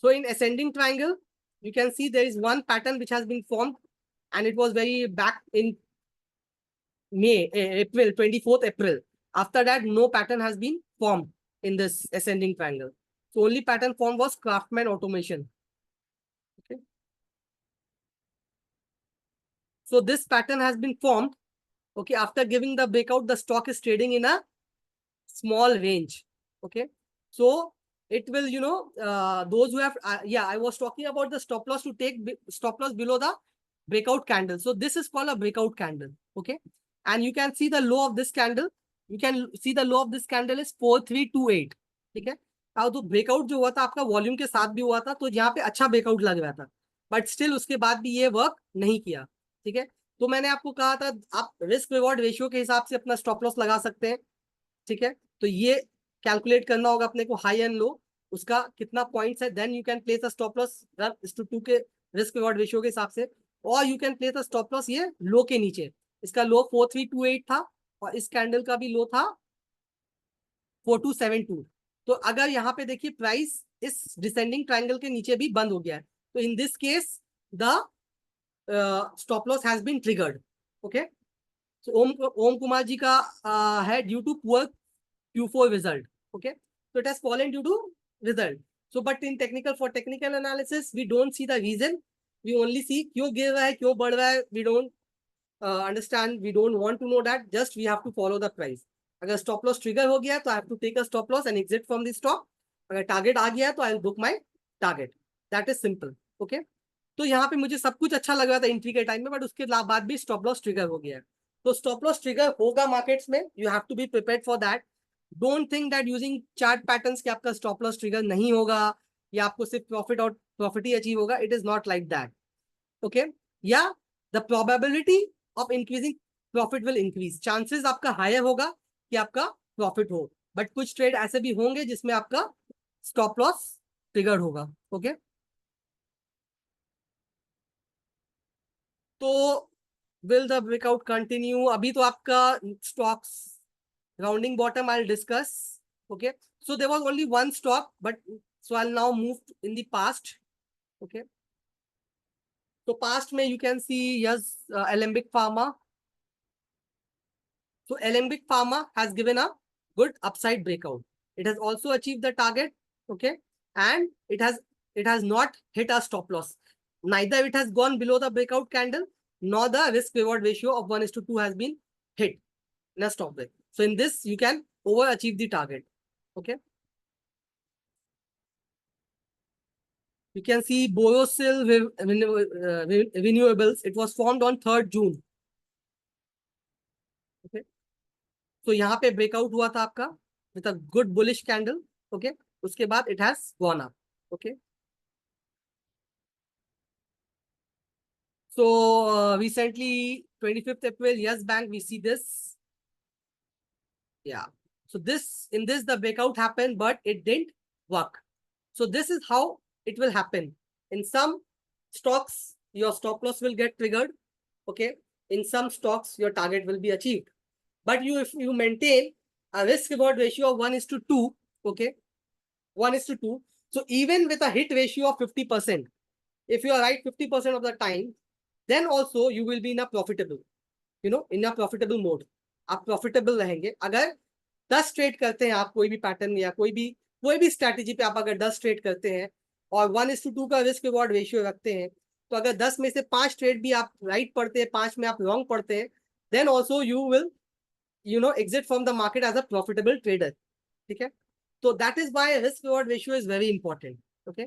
So in ascending triangle, you can see there is one pattern which has been formed, and it was very back in April, 24th April. After that, no pattern has been formed in this ascending triangle. So only pattern formed was Craftsman Automation. Okay. So this pattern has been formed. Okay. After giving the breakout, the stock is trading in a small range. Okay. So it will, those who have, I was talking about the stop loss to take stop loss below the breakout candle. So this is called a breakout candle. Okay. And you can see the low of this candle. You can see the low of this candle is 4328. ठीक है। अब तो breakout जो हुआ था आपका volume के साथ भी हुआ था, तो यहाँ पे अच्छा ब्रेकआउट लग रहा था, बट स्टिल उसके बाद भी ये वर्क नहीं किया, ठीक है। तो मैंने आपको कहा था आप रिस्क रिवॉर्ड रेशियो के हिसाब से अपना स्टॉप लॉस लगा सकते हैं, ठीक है। तो ये कैलकुलेट करना होगा अपने को, हाई एंड लो उसका कितना पॉइंट्स है, then you can place a stop loss 2 के रिस्क रिवॉर्ड रेशियो के हिसाब से, और you can place a stop loss ये लो के नीचे। इसका लो 4328 था, और इस कैंडल का भी लो था 4272। तो अगर यहाँ पे देखिए प्राइस इस डिसेंडिंग ट्राइंगल के नीचे भी बंद हो गया है, तो in this case the stop loss has been triggered, okay. So, Om Kumar ji का है due to poor Q4 result, okay, so it has fallen due to result. So but in technical analysis we don't see the reason, we only see क्यों गिर रहा है, क्यों बढ़ रहा है, we don't understand, we don't want to know that, just we have to follow the price. अगर stop loss trigger हो गया तो I have to take a stop loss and exit from the stop. अगर target आ गया तो I will book my target. That is simple, okay. तो यहाँ पे मुझे सब कुछ अच्छा लग रहा था एंट्री के टाइम में, बट उसके बाद भी स्टॉप लॉस ट्रिगर हो गया है। तो स्टॉप लॉस ट्रिगर होगा मार्केट्स में, you have to be prepared for that. Don't think that using chart patterns कि आपका स्टॉप लॉस ट्रिगर नहीं होगा, या आपको सिर्फ प्रॉफिट ही अचीव होगा। It is not like that, okay. या the probability of increasing profit will increase, chances आपका हायर होगा कि आपका प्रॉफिट हो, बट कुछ ट्रेड ऐसे भी होंगे जिसमें आपका स्टॉप लॉस ट्रिगर होगा, ओके। तो will the breakout continue? अभी तो आपका stocks rounding bottom I'll discuss, okay. So there was only one stock, but so I'll now move in the past, okay. So past में you can see yes, Alembic Pharma. So Alembic Pharma has given a good upside breakout. It has also achieved the target, okay, and it has not hit a stop loss. Neither it has gone below the breakout candle, nor the risk reward ratio of 1:2 has been hit in a stop break. So in this you can overachieve the target, okay. You can see Borosil Renewables. It was formed on 3rd June. Okay. So यहाँ पे breakout हुआ था आपका with a good bullish candle, okay. उसके बाद it has gone up, okay. So recently 25th April, Yes Bank, we see this. Yeah. So in this the breakout happened, but it didn't work. So this is how it will happen. In some stocks, your stop loss will get triggered, okay. In some stocks, your target will be achieved. But if you maintain a risk reward ratio of 1:2, okay, 1:2. So even with a hit ratio of 50%, if you are right 50% of the time, then also you will be in a profitable, in a profitable mode. आप profitable रहेंगे अगर 10 trade करते हैं आप कोई भी pattern या कोई भी स्ट्रैटेजी पे आप अगर 10 ट्रेड करते हैं और 1:2 का रिस्क रिवॉर्ड रेशियो रखते हैं, तो अगर 10 में से 5 ट्रेड भी आप राइट पढ़ते हैं, 5 में आप रॉन्ग पढ़ते हैं, then also you will exit from the market as a profitable trader, ठीक है। तो that is why risk reward ratio is very important. Okay,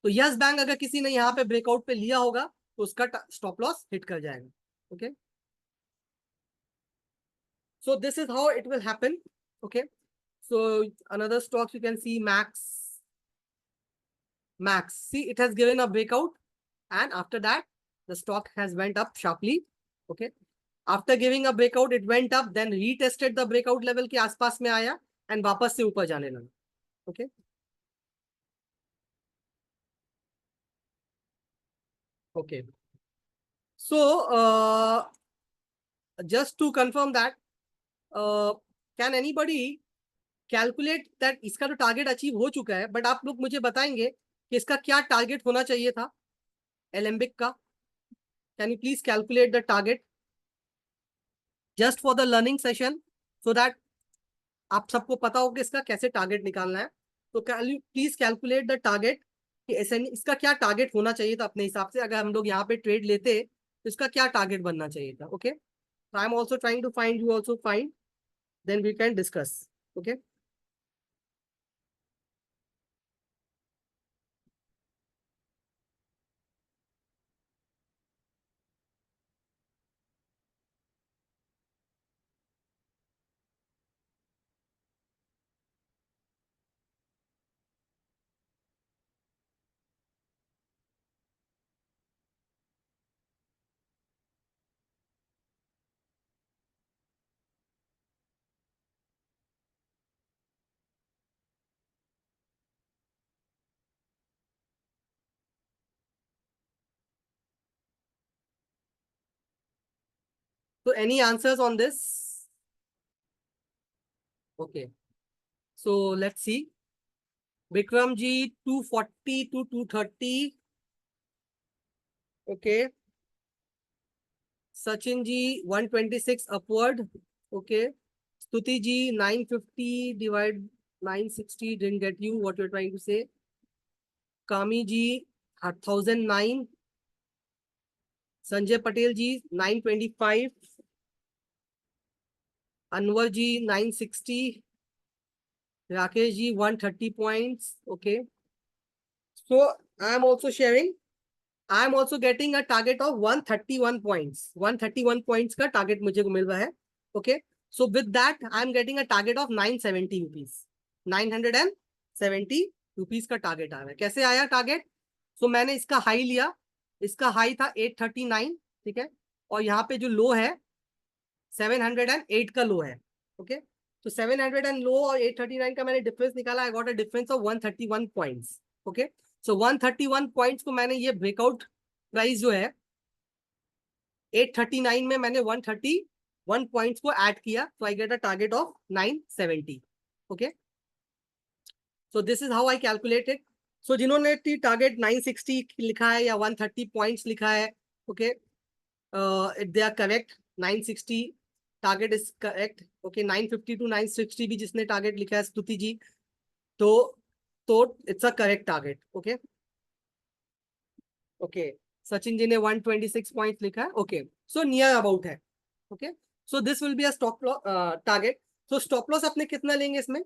तो यस बैंक अगर किसी ने यहाँ पे ब्रेकआउट पे लिया होगा तो उसका स्टॉप लॉस हिट कर जाएगा. Okay, so this is how it will happen. Okay, so another stocks you can see Max, see it has given a breakout, and after that the stock has went up sharply. Okay, after giving a breakout it went up, then retested the breakout level के आसपास में आया and वापस से ऊपर जाने लगा. Okay, okay, so just to confirm that, can anybody calculate that इसका तो टारगेट अचीव हो चुका है, बट आप लोग मुझे बताएंगे कि इसका क्या टारगेट होना चाहिए था एलेम्बिक का. Can you please calculate the target just for the learning session, so that आप सबको पता हो कि इसका कैसे टारगेट निकालना है. तो can you please calculate the target कि इसका क्या टारगेट होना चाहिए था अपने हिसाब से, अगर हम लोग यहाँ पे ट्रेड लेते तो इसका क्या टारगेट बनना चाहिए था. Okay, I am also trying to find, you also find, then we can discuss. Okay, so any answers on this? Okay, so let's see. Bikram ji 240 to 230. Okay. Sachin ji 126 upward. Okay. Stuti ji 950 divide 960. Didn't get you what you're trying to say. Kami ji 1009. Sanjay Patel ji 925. Anwar ji 960. Rakesh ji 130 points. Okay. So I am also sharing. I am also getting a target of 131 points. 131 points का target मुझे को मिल रहा है. Okay. So with that, I am getting a target of 970 rupees. 970 rupees का target आ रहा है. कैसे आया target? So मैंने इसका high लिया. इसका high था 839. ठीक है. और यहाँ पे जो low है 708 का low है. Okay. तो 700 and low और 839 का मैंने difference निकाला. I got a difference of 131 points. Okay. So 131 points को मैंने ये ब्रेकआउट प्राइस जो है 839 में मैंने 131 पॉइंट्स को ऐड किया, तो I get a target of 970. Okay, so this is how I calculated. So जिन्होंने टारगेट 960 लिखा है या 130 पॉइंट्स लिखा है, okay, they are correct. 960 target is correct. Okay, 950 to 960 भी जिसने टारगेट लिखा है स्तुति जी, तो it's a correct target. Okay, okay, Sachin ji ने 126 पॉइंट लिखा है. ओके, सो नियर अबाउट है. Okay, so this will be a stop target. So stop loss अपने कितना लेंगे इसमें?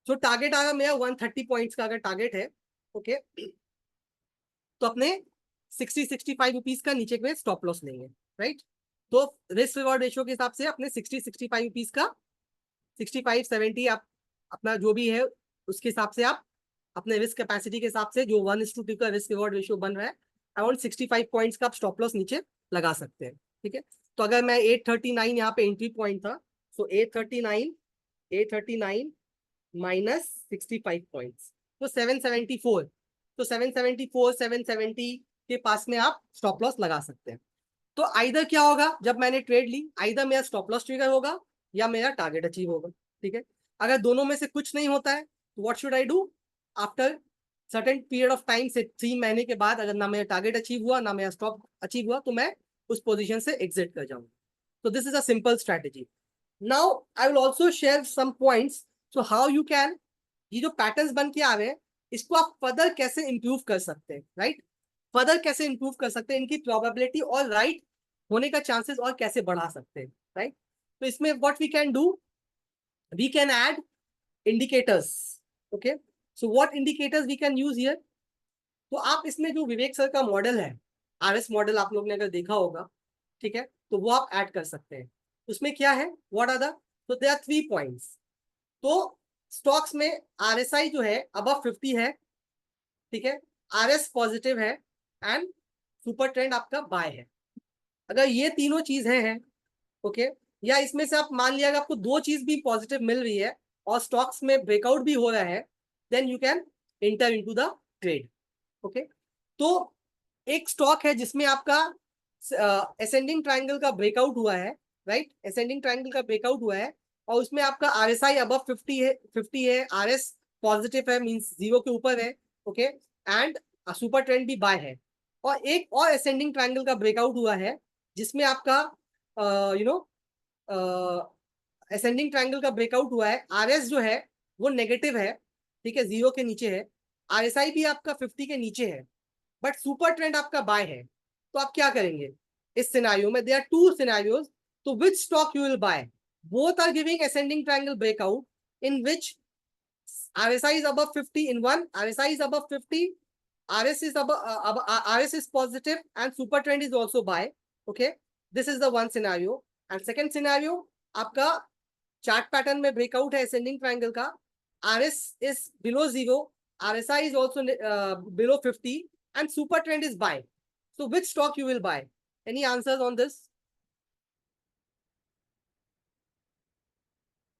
सो टारगेट आएगा मेरा 130 पॉइंट्स का अगर टारगेट है. ओके, तो अपने 60-65 रुपीज का नीचे में स्टॉप लॉस लेंगे. राइट, तो रिस्क रिवॉर्ड रेशियो के हिसाब से अपने 60-65 रुपीज का 65-70 आप अपना जो भी है उसके हिसाब से आप अपने रिस्क कैपेसिटी के हिसाब से जो 1:2 का रिस्क रिवॉर्ड रेशियो बन रहा है, अराउंड 65 पॉइंट्स का आप स्टॉप लॉस नीचे लगा सकते हैं. ठीक है, तो अगर मैं 839 यहाँ पे एंट्री पॉइंट था, सो 839 माइनस 65 पॉइंट्स, तो 774. तो 774 770 के पास में आप स्टॉप लॉस लगा सकते हैं. तो आइदर क्या होगा, जब मैंने ट्रेड ली, आइदर मेरा स्टॉप लॉस ट्रिगर होगा या मेरा टारगेट अचीव होगा. ठीक है, अगर दोनों में से कुछ नहीं होता है तो what should I do? After certain period of time से 3 महीने के बाद अगर ना मेरा टारगेट अचीव हुआ ना मेरा स्टॉप अचीव हुआ, तो मैं उस पोजीशन से एग्जिट कर जाऊंगा. तो this is a simple strategy. Now I will also share some points, so how you can, ये जो पैटर्न्स बन के आ रहे हैं इसको आप फर्दर कैसे इंप्रूव कर सकते हैं. राइट, फर्दर कैसे इंप्रूव कर सकते हैं, इनकी प्रोबेबिलिटी और राइट होने का चांसेस और कैसे बढ़ा सकते हैं. राइट, तो इसमें what we can do, we can add indicators. Okay, so what indicators we can use here? तो आप इसमें जो विवेक सर का मॉडल है, आरएस मॉडल आप लोग ने अगर देखा होगा, ठीक है, तो वो आप ऐड कर सकते हैं. उसमें क्या है, व्हाट आर द, तो दे आर 3 पॉइंट्स. तो स्टॉक्स में आरएसआई जो है अबव 50 है, ठीक है, आरएस पॉजिटिव है, एंड सुपर ट्रेंड आपका बाय है. अगर ये तीनों चीज हैं, ओके, या इसमें से आप मान लिया आपको दो चीज भी पॉजिटिव मिल रही है और स्टॉक्स में ब्रेकआउट भी हो रहा है, then you can enter into the trade. Okay, तो एक स्टॉक है जिसमें आपका असेंडिंग ट्रायंगल का ब्रेकआउट हुआ है, राइट, असेंडिंग ट्रायंगल का ब्रेकआउट हुआ है, और उसमें आपका आरएसआई अबव 50 है, 50 है, आरएस पॉजिटिव है, मींस जीरो के ऊपर है, ओके, एंड सुपर ट्रेंड भी बाय है. और एक और असेंडिंग ट्रायंगल का ब्रेकआउट हुआ है जिसमें आपका यू नो असेंडिंग ट्रायंगल का ब्रेकआउट हुआ है, आरएस जो है वो नेगेटिव है, ठीक है, जीरो के नीचे है, आरएसआई भी आपका 50 के नीचे है, बट सुपर ट्रेंड आपका बाय है. तो आप क्या करेंगे इस सिनारियो में? There are two scenarios. तो which stock you will buy? Both are giving ascending triangle breakout in which RSI is above 50 in one, RSI is above 50, RS is above, RS is positive, and super trend is also buy. Okay, this is the one scenario. And second scenario, आपका chart pattern में breakout है ascending triangle का, RS is below zero, RSI is also below 50, and super trend is buy. So which stock you will buy? Any answers on this?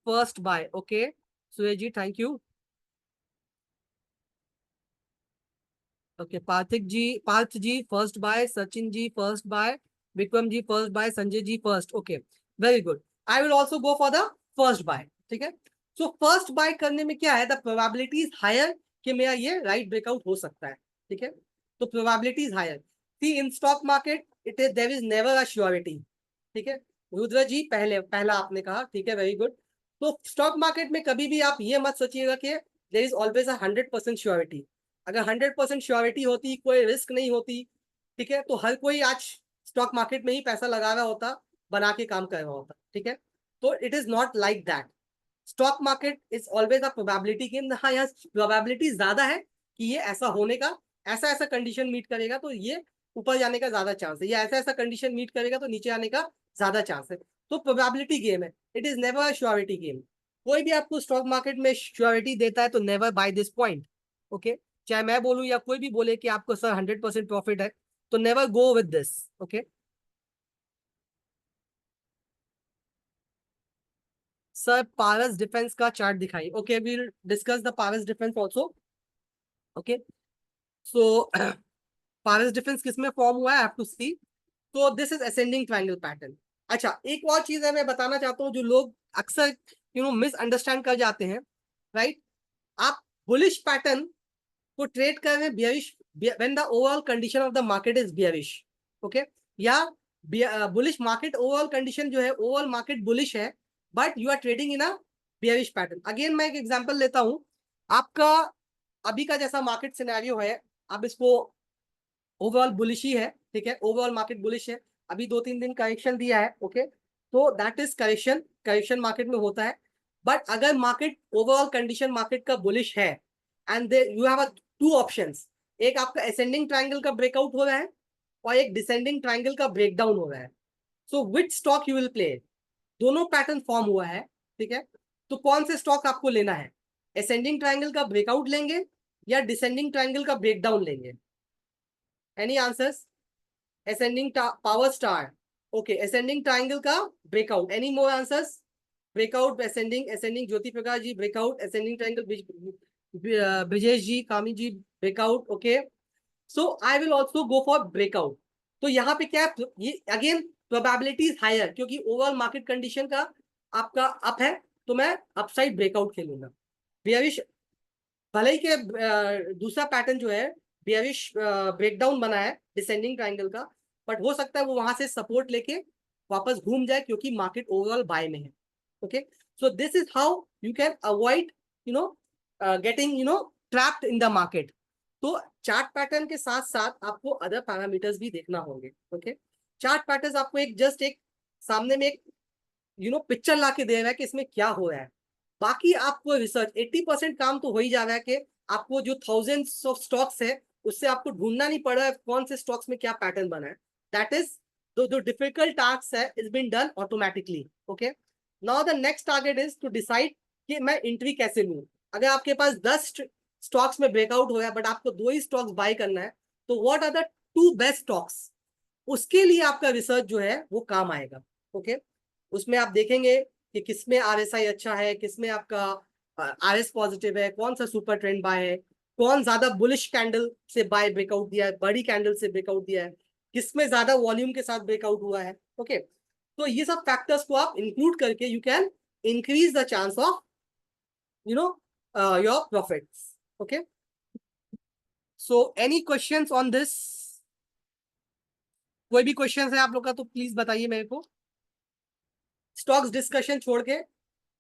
First buy. Okay, Suyaji, thank you. Okay, Parth ji first buy, Sachin ji first buy, Vikram ji first buy, Sanjay ji first. Okay, very good. I will also go for the first buy. ठीक है, so first by करने में क्या है, the probability is higher कि मेरा ये right breakout हो सकता है. ठीक है, तो probability is higher. See in stock market it is there is never a surety. ठीक है, रुद्र जी पहला आपने कहा, ठीक है, वेरी गुड. तो स्टॉक मार्केट में कभी भी आप ये मत सोचिएगा कि there is always a 100% surety. अगर 100% श्योरिटी होती, कोई रिस्क नहीं होती, ठीक है, तो हर कोई आज स्टॉक मार्केट में ही पैसा लगा रहा होता, बना के काम कर रहा होता. ठीक है, तो it is not like that. Stock market is always a probability game. हाँ, यहाँ प्रोबेबिलिटी ज्यादा है कि ये ऐसा होने का, ऐसा ऐसा कंडीशन मीट करेगा तो ये ऊपर जाने का ज्यादा चांस है, या ऐसा ऐसा कंडीशन मीट करेगा तो नीचे आने का ज्यादा चांस है. तो प्रोबेबिलिटी गेम है, it is never a surety game. कोई भी आपको स्टॉक मार्केट में श्योरिटी देता है तो never buy this point. Okay, चाहे मैं बोलूं या कोई भी बोले कि आपको सर 100% प्रॉफिट है, तो never go with this. Okay, sir Paras Defence का चार्ट दिखाइए. Okay, we'll discuss the Paras Defence also. Okay, so Paras Defence किस में फॉर्म हुआ है, आई हैव टू सी. तो this is ascending triangle pattern. अच्छा, एक और चीज है मैं बताना चाहता हूँ जो लोग अक्सर मिसअंडरस्टैंड कर जाते हैं, राइट. आप बुलिश पैटर्न को ट्रेड कर रहे हैं bearish when the overall condition of the market is bearish. Okay, या बुलिश मार्केट ओवरऑल कंडीशन जो है, ओवरऑल मार्केट बुलिश है, but you are trading in a bearish pattern. Again मैं एक एग्जांपल लेता हूं. आपका अभी का जैसा मार्केट सिनेरियो है, आप इसको ओवरऑल बुलिश ही है, ठीक है, ओवरऑल मार्केट बुलिश है, अभी 2-3 दिन करेक्शन दिया है. ओके, तो that is correction, correction market में होता है. बट अगर मार्केट ओवरऑल कंडीशन मार्केट का बुलिश है, and you have two options, एक आपका असेंडिंग ट्रायंगल का ब्रेकआउट हो रहा है और एक डिसेंडिंग ट्रायंगल का ब्रेकडाउन हो रहा है. So which stock you will play? दोनों पैटर्न फॉर्म हुआ है, ठीक है, तो कौन से स्टॉक आपको लेना है? असेंडिंग ट्रायंगल का ब्रेकआउट लेंगे या डिसेंडिंग ट्रायंगल का ब्रेकडाउन लेंगे? Any answers? ascending power star. Okay, ascending triangle का breakout. Any more answers? Breakout, ascending Jyoti Prakash ji breakout, ascending triangle Brijesh जी, कामी जी breakout. Okay, so I will also go for breakout. तो यहाँ पे क्या है, ये अगेन प्रोबेबिलिटी इज हायर क्योंकि ओवरऑल मार्केट कंडीशन का आपका अप है, तो मैं अपसाइड ब्रेकआउट खेलूंगा. बेयरिश भले ही के दूसरा पैटर्न जो है बेयरिश ब्रेकडाउन बना है डिसेंडिंग ट्रायंगल का, बट हो सकता है वो वहां से सपोर्ट लेके वापस घूम जाए क्योंकि मार्केट ओवरऑल बाय में है. Okay, so this is how you can avoid getting trapped in the market. तो चार्ट पैटर्न के साथ साथ आपको अदर पैरामीटर्स भी देखना होंगे. ओके, चार्ट पैटर्न आपको एक जस्ट एक सामने में एक पिक्चर ला के दे रहा है कि इसमें क्या हो रहा है. बाकी आपको रिसर्च 80% काम तो हो ही जा रहा है कि आपको जो थाउजेंड्स ऑफ स्टॉक्स है उससे आपको ढूंढना नहीं पड़ रहा है कौन से स्टॉक्स में क्या पैटर्न बना है. दैट इज जो डिफिकल्ट टास्क है is been done automatically. Okay, now the next target is to decide कि मैं एंट्री कैसे लूं. अगर आपके पास 10 स्टॉक्स में ब्रेकआउट हो गया बट आपको 2 ही स्टॉक्स बाय करना है, तो what are the 2 best stocks, उसके लिए आपका रिसर्च जो है वो काम आएगा. ओके, उसमें आप देखेंगे कि किसमें आरएसआई अच्छा है, किसमें आपका आरएस पॉजिटिव है, कौन सा सुपर ट्रेंड बाय है, कौन ज्यादा बुलिश कैंडल से बाय ब्रेकआउट दिया है, बड़ी कैंडल से ब्रेकआउट दिया है, किसमें ज्यादा वॉल्यूम के साथ ब्रेकआउट हुआ है. ओके, तो ये सब फैक्टर्स को आप इंक्लूड करके you can increase the chance of you know your profits. Okay, so any questions on this? कोई भी क्वेश्चन है आप लोग का तो प्लीज बताइए मेरे को. स्टॉक्स डिस्कशन छोड़ के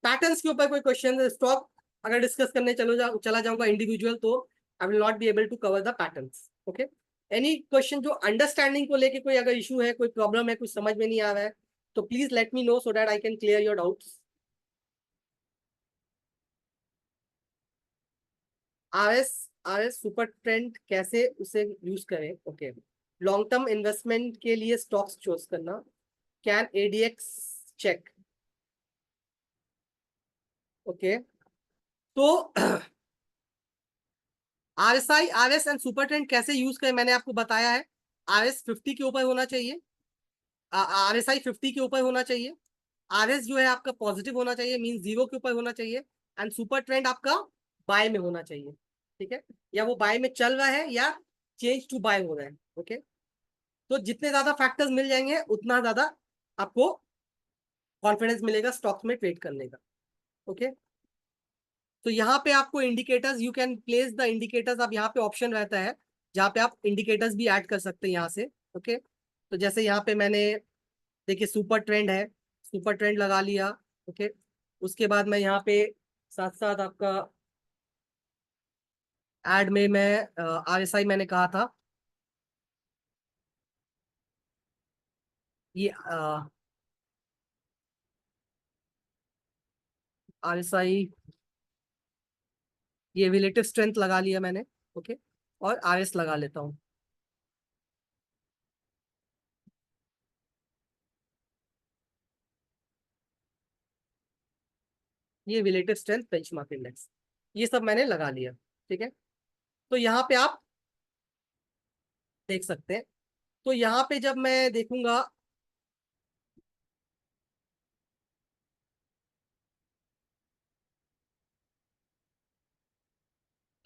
पैटर्न्स के ऊपर कोई क्वेश्चन, स्टॉक अगर डिस्कस करने चला जाऊंगा इंडिविजुअल तो I will not be able to cover the patterns. Okay, any question जो अंडरस्टैंडिंग को लेके कोई अगर इशू है, कोई प्रॉब्लम है, कुछ समझ में नहीं आ रहा है, तो please let me know so that I can clear your doubts. RS RS super trend कैसे उसे यूज करें? ओके, लॉन्ग टर्म इन्वेस्टमेंट के लिए स्टॉक्स चूज करना. Can ADX check. ओके, तो RSI RS and super trend कैसे use करें मैंने आपको बताया है. आरएस 50 के ऊपर होना चाहिए, आरएसआई 50 के ऊपर होना चाहिए, आरएस जो है आपका पॉजिटिव होना चाहिए, मीन 0 के ऊपर होना चाहिए, एंड सुपर ट्रेंड आपका बाय में होना चाहिए. ठीक है, या वो बाय में चल रहा है या चेंज टू बाय हो रहा है. ओके, तो जितने ज्यादा फैक्टर्स मिल जाएंगे उतना ज्यादा आपको कॉन्फिडेंस मिलेगा स्टॉक में ट्रेड करने का. ओके, तो यहाँ पे आपको indicators, you can place the indicators. अब यहाँ पे ऑप्शन रहता है जहाँ पे आप इंडिकेटर्स भी ऐड कर सकते हैं यहाँ से. ओके, तो जैसे यहाँ पे मैंने देखिए सुपर ट्रेंड है, सुपर ट्रेंड लगा लिया. ओके, उसके बाद मैं यहाँ पे साथ साथ आपका ऐड में मैं आरएसआई मैंने कहा था, ये आरएसआई, ये रिलेटिव स्ट्रेंथ लगा लिया मैंने. ओके, और आरएस लगा लेता हूँ. ये रिलेटिव स्ट्रेंथ बेंचमार्क इंडेक्स, ये सब मैंने लगा लिया. ठीक है, तो यहाँ पे आप देख सकते हैं. तो यहाँ पे जब मैं देखूंगा,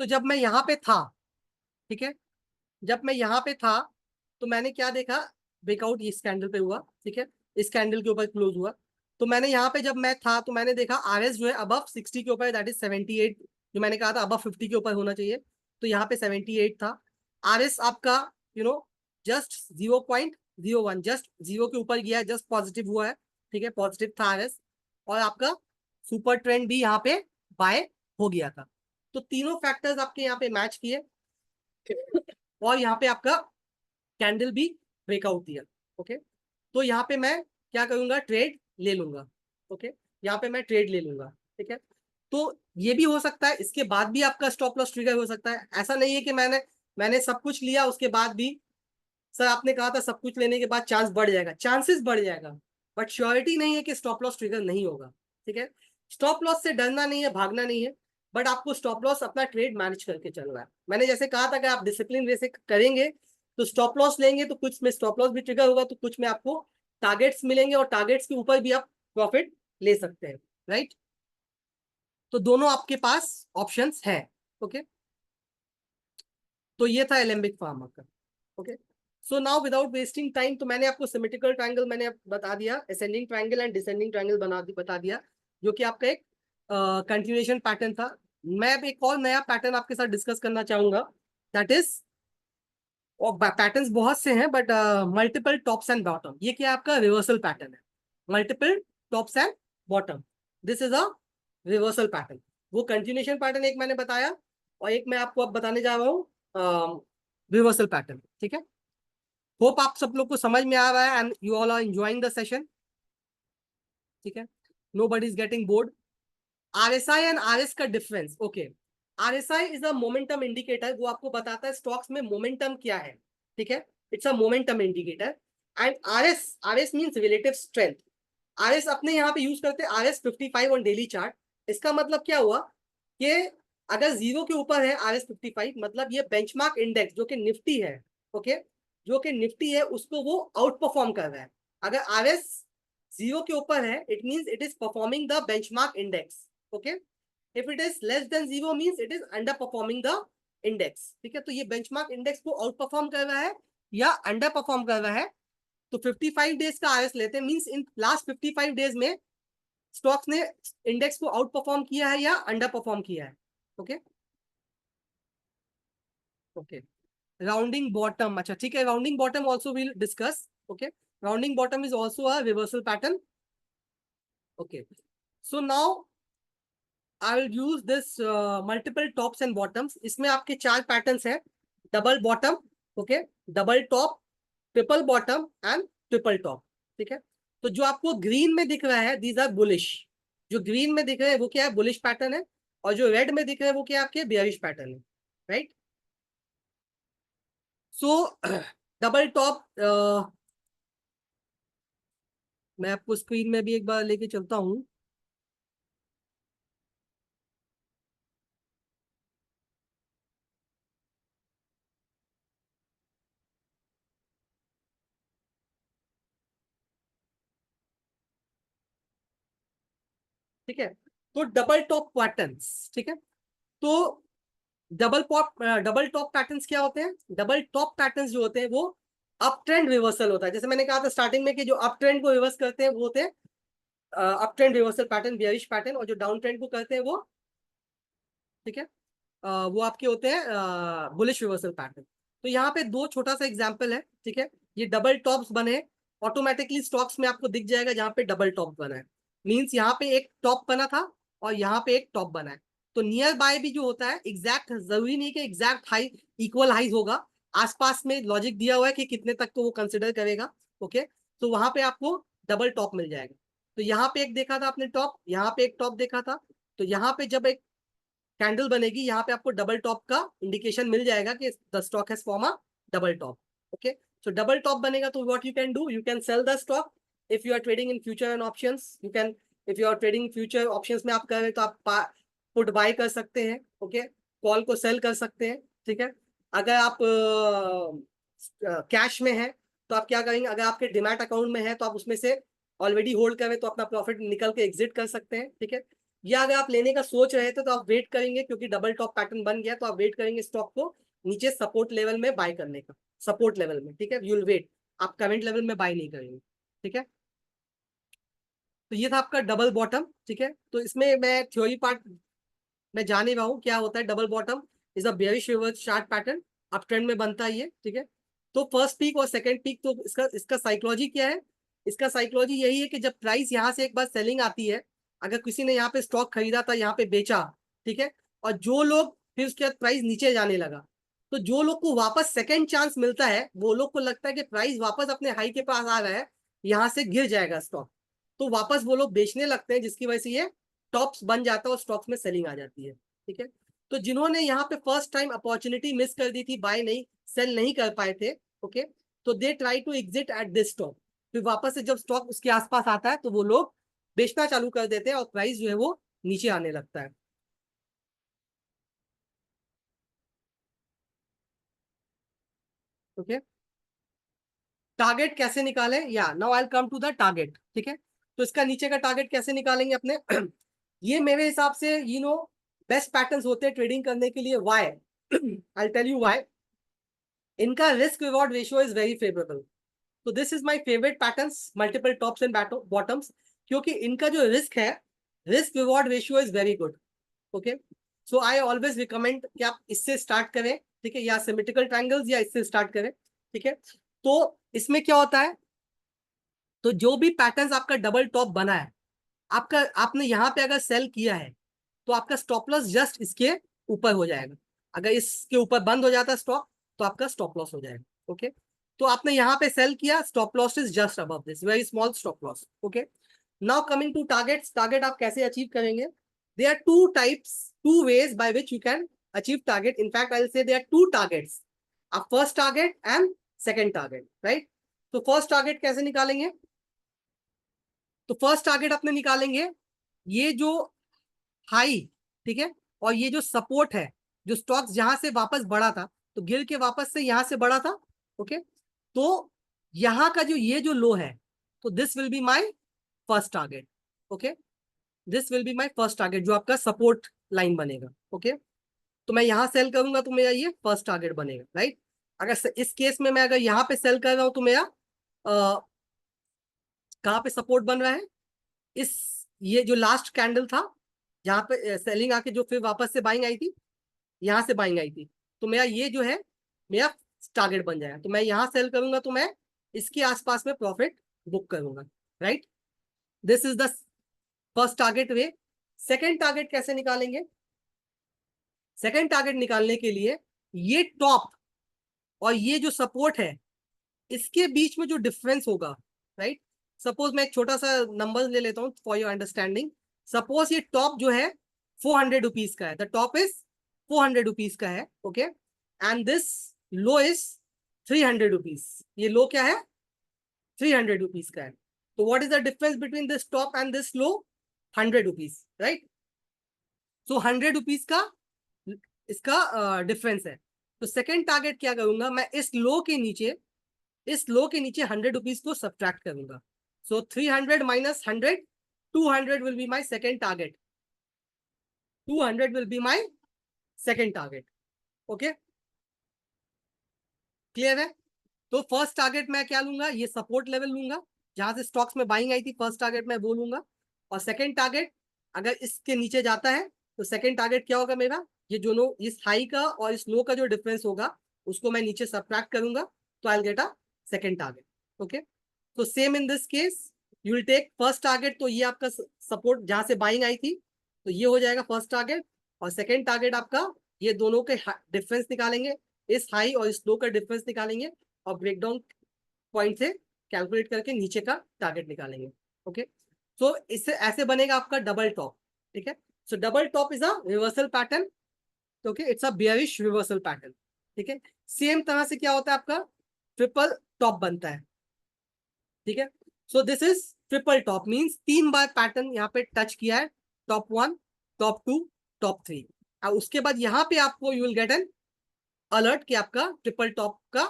तो जब मैं यहाँ पे था, ठीक है, जब मैं यहाँ पे था तो मैंने क्या देखा, ब्रेकआउट इस कैंडल पे हुआ. ठीक है, इस कैंडल के ऊपर क्लोज हुआ. तो मैंने यहाँ पे जब मैं था तो मैंने देखा आरएस जो है अबव 60 के ऊपर, दैट इज 78, जो मैंने कहा था अबव 50 के ऊपर होना चाहिए, तो यहाँ पे 78 था. आरएस आपका जस्ट 0.01, जस्ट 0 के ऊपर गया है, जस्ट पॉजिटिव हुआ है. ठीक है, पॉजिटिव था आरएस. और आपका सुपर ट्रेंड भी यहाँ पे बाय हो गया था. तो तीनों फैक्टर्स आपके यहाँ पे मैच किए और यहाँ पे आपका कैंडल भी ब्रेकआउट दिया. ओके, तो यहाँ पे मैं क्या करूंगा, ट्रेड ले लूंगा. ओके, यहाँ पे मैं ट्रेड ले लूंगा. ठीक है, तो ये भी हो सकता है, इसके बाद भी आपका स्टॉप लॉस ट्रिगर हो सकता है. ऐसा नहीं है कि मैंने सब कुछ लिया उसके बाद भी, सर आपने कहा था सब कुछ लेने के बाद चांस बढ़ जाएगा, चांसेस बढ़ जाएगा, बट श्योरिटी नहीं है कि स्टॉप लॉस ट्रिगर नहीं होगा. ठीक है, स्टॉप लॉस से डरना नहीं है, भागना नहीं है, बट आपको स्टॉप लॉस अपना ट्रेड मैनेज करके चलना है. मैंने जैसे कहा था कि आप डिसिप्लिन वे से करेंगे तो स्टॉप लॉस लेंगे तो कुछ में स्टॉप लॉस भी ट्रिगर होगा, तो कुछ में आपको टारगेट्स मिलेंगे और टारगेट्स के ऊपर भी आप प्रॉफिट ले सकते हैं. राइट, तो दोनों आपके पास ऑप्शंस है. ओके, तो ये था एलेम्बिक फार्मा का. Okay, so now without wasting time, तो मैंने आपको सिमेट्रिकल ट्रायंगल मैंने बता दिया, ascending triangle and descending triangle बता दिया, जो कि आपका एक कंटिन्यूएशन पैटर्न था. मैं अब एक और नया पैटर्न आपके साथ डिस्कस करना चाहूंगा, दैट इज, और पैटर्न्स बहुत से हैं but multiple tops and bottom. ये क्या आपका रिवर्सल पैटर्न है, multiple tops and bottom. This is a reversal pattern. वो कंटिन्यूएशन पैटर्न एक मैंने बताया, और एक मैं आपको अब बताने जा रहा हूँ रिवर्सल पैटर्न. ठीक है, होप आप सब लोग को समझ में आ रहा है and you all are enjoying the session. ठीक है, nobody is getting bored. RSI and RS का difference, okay. RSI is a momentum indicator, वो आपको बताता है स्टॉक्स में मोमेंटम क्या है, ठीक है। It's a momentum indicator. And RS means relative strength. RS अपने यहाँ पे यूज करते हैं RS 55 ऑन डेली चार्ट। इसका मतलब क्या हुआ कि अगर जीरो के ऊपर है RS 55, मतलब ये बेंचमार्क इंडेक्स जो कि निफ्टी है, ओके, जो कि निफ्टी है उसको वो आउट परफॉर्म कर रहा है। अगर RS जीरो के ऊपर है it means it is performing the benchmark index, okay. If it is less than zero means it is under performing the index, ठीक है। तो ये बेंचमार्क इंडेक्स को आउट परफॉर्म कर रहा है या अंडर परफॉर्म कर रहा है। तो 55 डेज का RS लेते हैं, मींस इन लास्ट 55 डेज में स्टॉक्स ने इंडेक्स को आउट परफॉर्म किया है या अंडर परफॉर्म किया है, ओके। ओके, राउंडिंग बॉटम, अच्छा ठीक है, rounding bottom also will discuss, okay. Rounding bottom is also a reversal pattern, okay. So now I will use this multiple tops and bottoms. इसमें आपके चार पैटर्न्स हैं, double bottom, okay, double top, triple bottom and triple top, ठीक है। तो जो आपको green में दिख रहा है दीज आर बुलिश, जो ग्रीन में दिख रहे हैं वो क्या है, बुलिश पैटर्न है। और जो रेड में दिख रहे हैं वो क्या है, आपके बेयरिश पैटर्न है, राइट। सो डबल टॉप, मैं आपको स्क्रीन में भी एक बार लेके चलता हूँ। ठीक है, तो डबल टॉप पैटर्न्स, ठीक है। तो डबल टॉप पैटर्न्स क्या होते हैं, डबल टॉप पैटर्न्स जो होते हैं वो अप ट्रेंड रिवर्सल होता है। जैसे मैंने कहा था स्टार्टिंग में कि जो अप ट्रेंड को रिवर्स करते हैं वो होते हैं up trend reversal pattern, bearish pattern, और जो डाउन ट्रेंड को करते हैं वो, ठीक है, वो आपके होते हैं बुलिश रिवर्सल पैटर्न। तो यहाँ पे दो छोटा सा एग्जांपल है, ठीक है। ये डबल टॉप्स बने, ऑटोमेटिकली स्टॉक्स में आपको दिख जाएगा जहाँ पे डबल टॉप बना है, मींस यहाँ पे एक टॉप बना था और यहाँ पे एक टॉप बना है। तो नियर बाय भी जो होता है, एग्जैक्ट जरूरी नहीं कि एग्जैक्ट हाई इक्वल हाइज होगा, आसपास में लॉजिक दिया हुआ है कि कितने तक को वो कंसिडर करेगा, ओके। तो वहां पे आपको डबल टॉप मिल जाएगा। तो यहाँ पे एक देखा था आपने टॉप, यहाँ पे एक टॉप देखा था। तो यहाँ पे जब एक कैंडल बनेगी यहाँ पे आपको डबल टॉप का इंडिकेशन मिल जाएगा कि the stock has form a double top, okay. So double top बनेगा तो what you can do, you can sell the stock. If you are trading in future and options you can, if you are trading future options में आप कर रहे हैं तो आप put buy कर सकते हैं, ओके, कॉल को सेल कर सकते हैं, ठीक है। अगर आप कैश में है तो आप क्या करेंगे, अगर आपके डिमैट अकाउंट में है तो आप उसमें से ऑलरेडी होल्ड करें तो अपना प्रॉफिट निकल के एग्जिट कर सकते हैं, ठीक है। या अगर आप लेने का सोच रहे थे तो आप वेट करेंगे, क्योंकि डबल टॉप पैटर्न बन गया तो आप वेट करेंगे स्टॉक को नीचे सपोर्ट लेवल में बाय करने का, सपोर्ट लेवल में, ठीक है, यू विल वेट, आप करंट लेवल में बाय नहीं करेंगे, ठीक है। तो ये था आपका डबल बॉटम, ठीक है। तो इसमें मैं थ्योरी पार्ट मैं जान ही रहा हूँ क्या होता है। Double bottom is a bearish reverse chart pattern, up trend में बनता है ये, ठीक है। तो फर्स्ट पीक और सेकंड पीक, तो इसका इसका साइकोलॉजी क्या है, इसका साइकोलॉजी यही है कि जब प्राइस यहाँ से एक बार सेलिंग आती है, अगर किसी ने यहाँ पे स्टॉक खरीदा था, यहाँ पे बेचा, ठीक है, और जो लोग फिर उसके बाद प्राइस नीचे जाने लगा, तो जो लोग को वापस सेकंड चांस मिलता है वो लोग को लगता है कि प्राइस वापस अपने हाई के पास आ रहा है, यहाँ से गिर जाएगा स्टॉक, तो वापस वो लोग बेचने लगते हैं, जिसकी वजह से ये टॉप्स बन जाता है और स्टॉक्स में सेलिंग आ जाती है, ठीक है। तो जिन्होंने यहाँ पे फर्स्ट टाइम अपॉर्चुनिटी मिस कर दी थी, बाय नहीं सेल नहीं कर पाए थे, ओके, तो they try to exit at this stock. फिर वापस से जब स्टॉक उसके आसपास आता है तो वो लोग बेचना चालू कर देते हैं और प्राइस जो है वो नीचे आने लगता है, ओके। टारगेट कैसे निकालें, या now I come to the target, ठीक है। तो इसका नीचे का टारगेट कैसे निकालेंगे अपने ये मेरे हिसाब से बेस्ट पैटर्न्स होते हैं ट्रेडिंग करने के लिए। Why, I tell you why. इनका risk reward ratio is very favourable. तो this is my favourite patterns, multiple tops and bottoms, क्योंकि इनका जो रिस्क है, risk reward ratio is very good, okay. So I always recommend कि आप इससे start करें, ठीक है, या सिमेट्रिकल ट्रायंगल्स या इससे स्टार्ट करें, ठीक है। तो इसमें क्या होता है, तो जो भी पैटर्न्स आपका डबल टॉप बना है, आपका आपने यहाँ पे अगर सेल किया है तो आपका स्टॉप लॉस जस्ट इसके ऊपर हो जाएगा। अगर इसके ऊपर बंद हो जाता है स्टॉक तो आपका स्टॉप लॉस हो जाएगा, ओके। तो आपने यहाँ पे सेल किया, stop loss is just above this, very small stop loss, okay. Now coming to targets, target आप कैसे अचीव करेंगे। there are two types, two ways by which you can achieve target. In fact, I'll say there are two targets, a first target and second target, right? तो first target कैसे निकालेंगे? तो first target अपने निकालेंगे ये जो high, ठीक है, और ये जो सपोर्ट है, जो स्टॉक्स जहां से वापस बढ़ा था, तो गिर के वापस से यहां से बढ़ा था, ओके, तो यहां का जो ये जो लो है, तो this will be my first target, okay, this will be my first target, जो आपका सपोर्ट लाइन बनेगा, ओके। तो मैं यहां सेल करूंगा तो मेरा ये फर्स्ट टारगेट बनेगा, राइट। अगर इस केस में मैं अगर यहाँ पे सेल कर रहा हूं तो मेरा कहाँ पे सपोर्ट बन रहा है? इस, ये जो लास्ट कैंडल था जहां पे सेलिंग आके जो फिर वापस से बाइंग आई थी, यहां से बाइंग आई थी, तो मेरा ये जो है मेरा टारगेट बन जाएगा। तो मैं यहां सेल करूंगा तो मैं इसके आसपास में प्रॉफिट बुक करूंगा, right. This is the first target way. Second target कैसे निकालेंगे? सेकेंड टारगेट निकालने के लिए ये टॉप और ये जो सपोर्ट है, इसके बीच में जो डिफरेंस होगा, राइट। सपोज मैं एक छोटा सा नंबर ले लेता हूँ फॉर योर अंडरस्टैंडिंग। सपोज ये टॉप जो है 400 रुपीज का है, द टॉप इज 400 रुपीज का है, okay, and this low is 300 rupees. ये लो क्या है? 300 रुपीज का है। तो what is the difference between this top and this low? 100 rupees, right. So 100 rupees का इसका डिफरेंस है। तो सेकेंड टारगेट क्या करूंगा मैं? इस लो के नीचे, इस लो के नीचे 100 रुपीज को सब्ट्रैक्ट करूंगा। सो 300 minus 100, 200 will be my second target, 200 will be my second target, okay, clear है? तो फर्स्ट टारगेट मैं क्या लूंगा? ये सपोर्ट लेवल लूंगा जहां से स्टॉक्स में बाइंग आई थी, फर्स्ट टारगेट मैं वो लूंगा। और सेकेंड टारगेट अगर इसके नीचे जाता है तो सेकेंड टारगेट क्या होगा मेरा? ये दोनों, इस हाई का और इस लो का जो डिफरेंस होगा उसको मैं नीचे सब्ट्रैक्ट करूंगा, तो I will get a second target, okay. तो same in this case you will take first target, तो ये आपका सपोर्ट जहां से बाइंग आई थी, तो ये हो जाएगा फर्स्ट टारगेट। और सेकेंड टारगेट आपका, ये दोनों के डिफरेंस निकालेंगे, इस हाई और इस लो का डिफरेंस निकालेंगे और ब्रेकडाउन पॉइंट से कैलकुलेट करके नीचे का टारगेट निकालेंगे, ओके। सो इससे ऐसे बनेगा आपका डबल टॉप, ठीक है। So double top is a reversal pattern, okay, it's a bearish reversal pattern, ठीक है। सेम तरह से क्या होता है आपका? ट्रिपल टॉप बनता है, ठीक है। सो this is triple top, means 3 bar pattern यहाँ पे टच किया है, टॉप 1, टॉप 2, टॉप 3, और उसके बाद यहाँ पे आपको you will get an alert कि आपका ट्रिपल टॉप का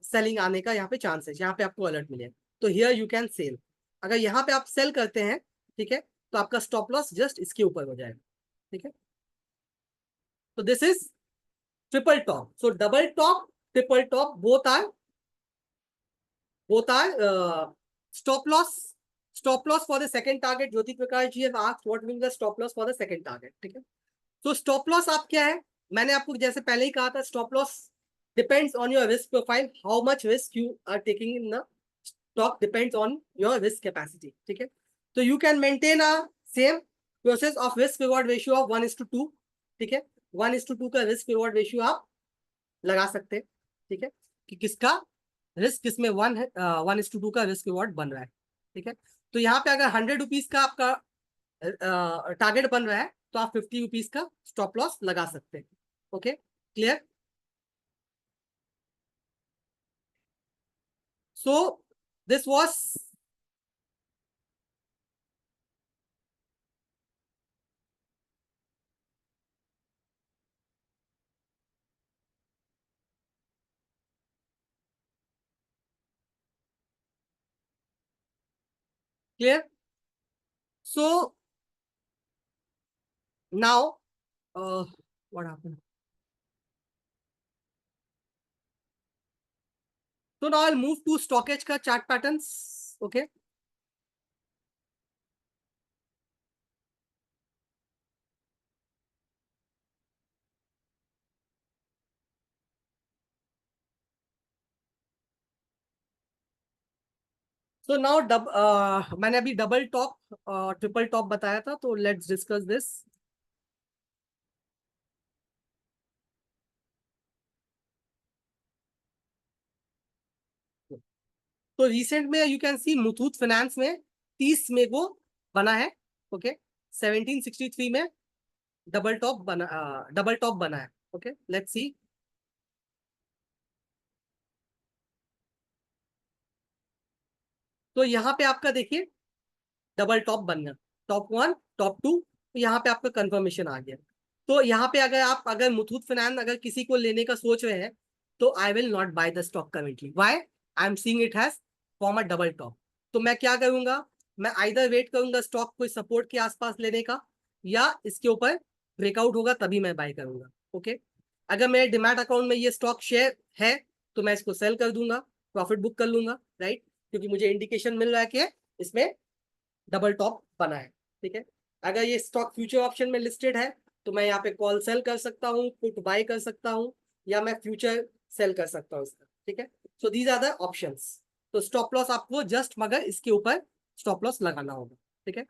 सेलिंग आने का यहाँ पे चांसेस, यहाँ पे आपको अलर्ट मिले, तो हियर यू कैन सेल। अगर यहाँ पे आप सेल करते हैं, ठीक है, तो आपका स्टॉप लॉस जस्ट इसके ऊपर हो जाएगा, ठीक है। तो this is triple top. So double top, triple top, both are stop loss. Stop loss for the second target, Jyoti Prakash ji have asked what will the stop loss for the second target, ठीक है। तो stop loss आप क्या है? मैंने आपको जैसे पहले ही कहा था, stop loss depends on your risk profile, how much risk you are taking in the stock depends on your risk capacity, ठीक है। तो you can maintain a same process of risk reward ratio of 1:2, ठीक है। 1:2 का risk reward ratio आप लगा सकते हैं, ठीक है, कि किसका रिस्क किसमें 1:2 का रिस्क रिवॉर्ड बन रहा है, ठीक है। तो यहाँ पे अगर 100 रुपीज का आपका टारगेट बन रहा है तो आप 50 रुपीज का स्टॉप लॉस लगा सकते हैं, okay, clear? So this was clear. So now what happened? So now I'll move to stockage का chart patterns, okay. So now मैंने अभी डबल टॉप ट्रिपल टॉप बताया था, तो लेट्स डिस्कस दिस। तो रिसेंट में you can C Muthoot finance में 30 मई को बना है, ओके। 1763 में डबल टॉप बना है। Okay, let's see. तो यहाँ पे आपका देखिए डबल टॉप बन गया, टॉप वन टॉप टू, यहाँ पे आपका कंफर्मेशन आ गया। तो यहाँ पे अगर मुथूट फिनांस अगर किसी को लेने का सोच रहे हैं, तो I will not bye the stock currently. Why? I am seeing it has form a double top. तो मैं क्या करूंगा, मैं आइदर वेट करूंगा स्टॉक कोई सपोर्ट के आसपास लेने का, या इसके ऊपर ब्रेकआउट होगा तभी मैं बाय करूंगा। ओके, अगर मेरे डिमैट अकाउंट में ये स्टॉक शेयर है तो मैं इसको सेल कर दूंगा, प्रॉफिट बुक कर लूंगा, राइट, क्योंकि मुझे इंडिकेशन मिल रहा है कि इसमें डबल टॉप बना है। ठीक है, अगर ये स्टॉक फ्यूचर ऑप्शन में लिस्टेड है तो मैं यहाँ पे कॉल सेल कर सकता हूँ, पुट बाय कर सकता हूँ, या मैं फ्यूचर सेल कर सकता हूँ इसका। ठीक है, so these are the options. तो स्टॉप लॉस आपको जस्ट मगर इसके ऊपर स्टॉप लॉस लगाना होगा। ठीक है,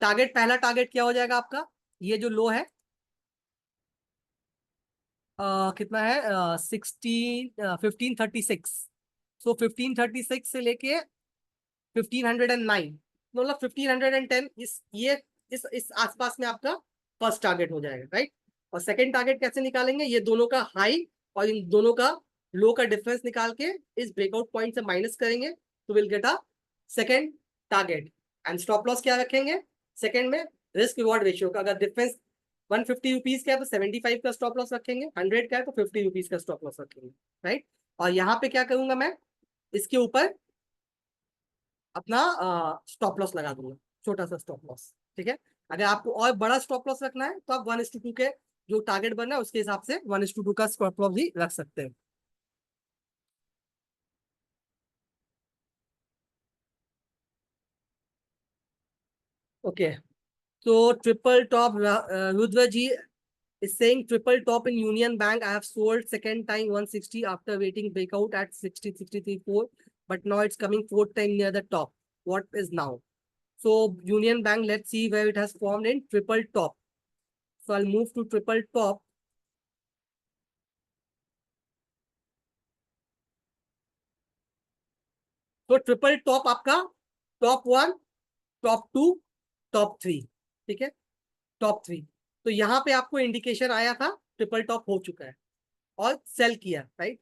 टारगेट, पहला टारगेट क्या हो जाएगा आपका, ये जो लो है कितना है, 1536। सो 1536 से लेके 1509, मतलब 1510, इस आसपास में आपका फर्स्ट टारगेट हो जाएगा, राइट। और सेकंड टारगेट कैसे निकालेंगे, ये दोनों का हाई और इन दोनों का लो का डिफरेंस निकाल के इस ब्रेकआउट पॉइंट से माइनस करेंगे तो will get a second target. And stop loss क्या रखेंगे सेकंड में, रिस्क रिवॉर्ड रेशियो का, अगर डिफरेंस 150 रुपीज का है तो 75 का स्टॉप लॉस रखेंगे, 100 का है तो 50 रुपीज का स्टॉप लॉस रखेंगे, राइट। और यहाँ पे क्या करूंगा मैं, इसके ऊपर अपना स्टॉप लॉस लगा दूंगा, छोटा सा स्टॉप लॉस। ठीक है, अगर आपको और बड़ा स्टॉप लॉस रखना है तो आप 1:2 के जो टारगेट बना है उसके हिसाब से 1:2 का स्टॉप लॉस भी रख सकते हैं। ओके, तो triple top, Rudra ji is saying triple top in Union Bank. I have sold second time 160 after waiting breakout at 60 63.4, but now it's coming fourth time near the top. What is now? So Union Bank, let's see where it has formed in triple top. So I'll move to triple top. तो triple top आपका top one, top two, top three. ठीक है, top three. तो यहाँ पे आपको indication आया था ट्रिपल टॉप हो चुका है और सेल किया, राइट।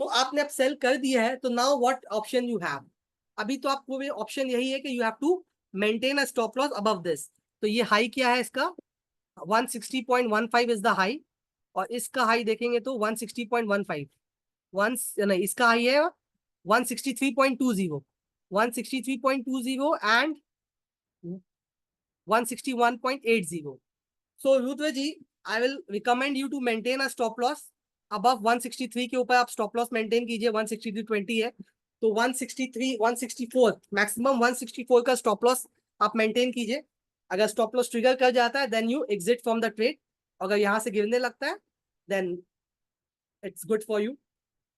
तो आपने अब सेल कर दिया है, तो now what option you have, अभी तो आपको भी ऑप्शन यही है कि you have to maintain a stop loss above this. तो ये हाई क्या है इसका, 160.15 इज द हाई, और इसका हाई देखेंगे तो 160.15, वन नहीं, इसका हाई है 163.20, 163.20 and 161.80। So Rudra ji, I will recommend you to maintain a stop loss above 163 के ऊपर आप स्टॉप लॉस मेंटेन कीजिए, 163.20 है तो 163 164 मैक्सिमम 164 का स्टॉप लॉस आप मेंटेन कीजिए। अगर स्टॉप लॉस ट्रिगर कर जाता है then you exit from the trade, अगर यहाँ से गिरने लगता है then it's good for you.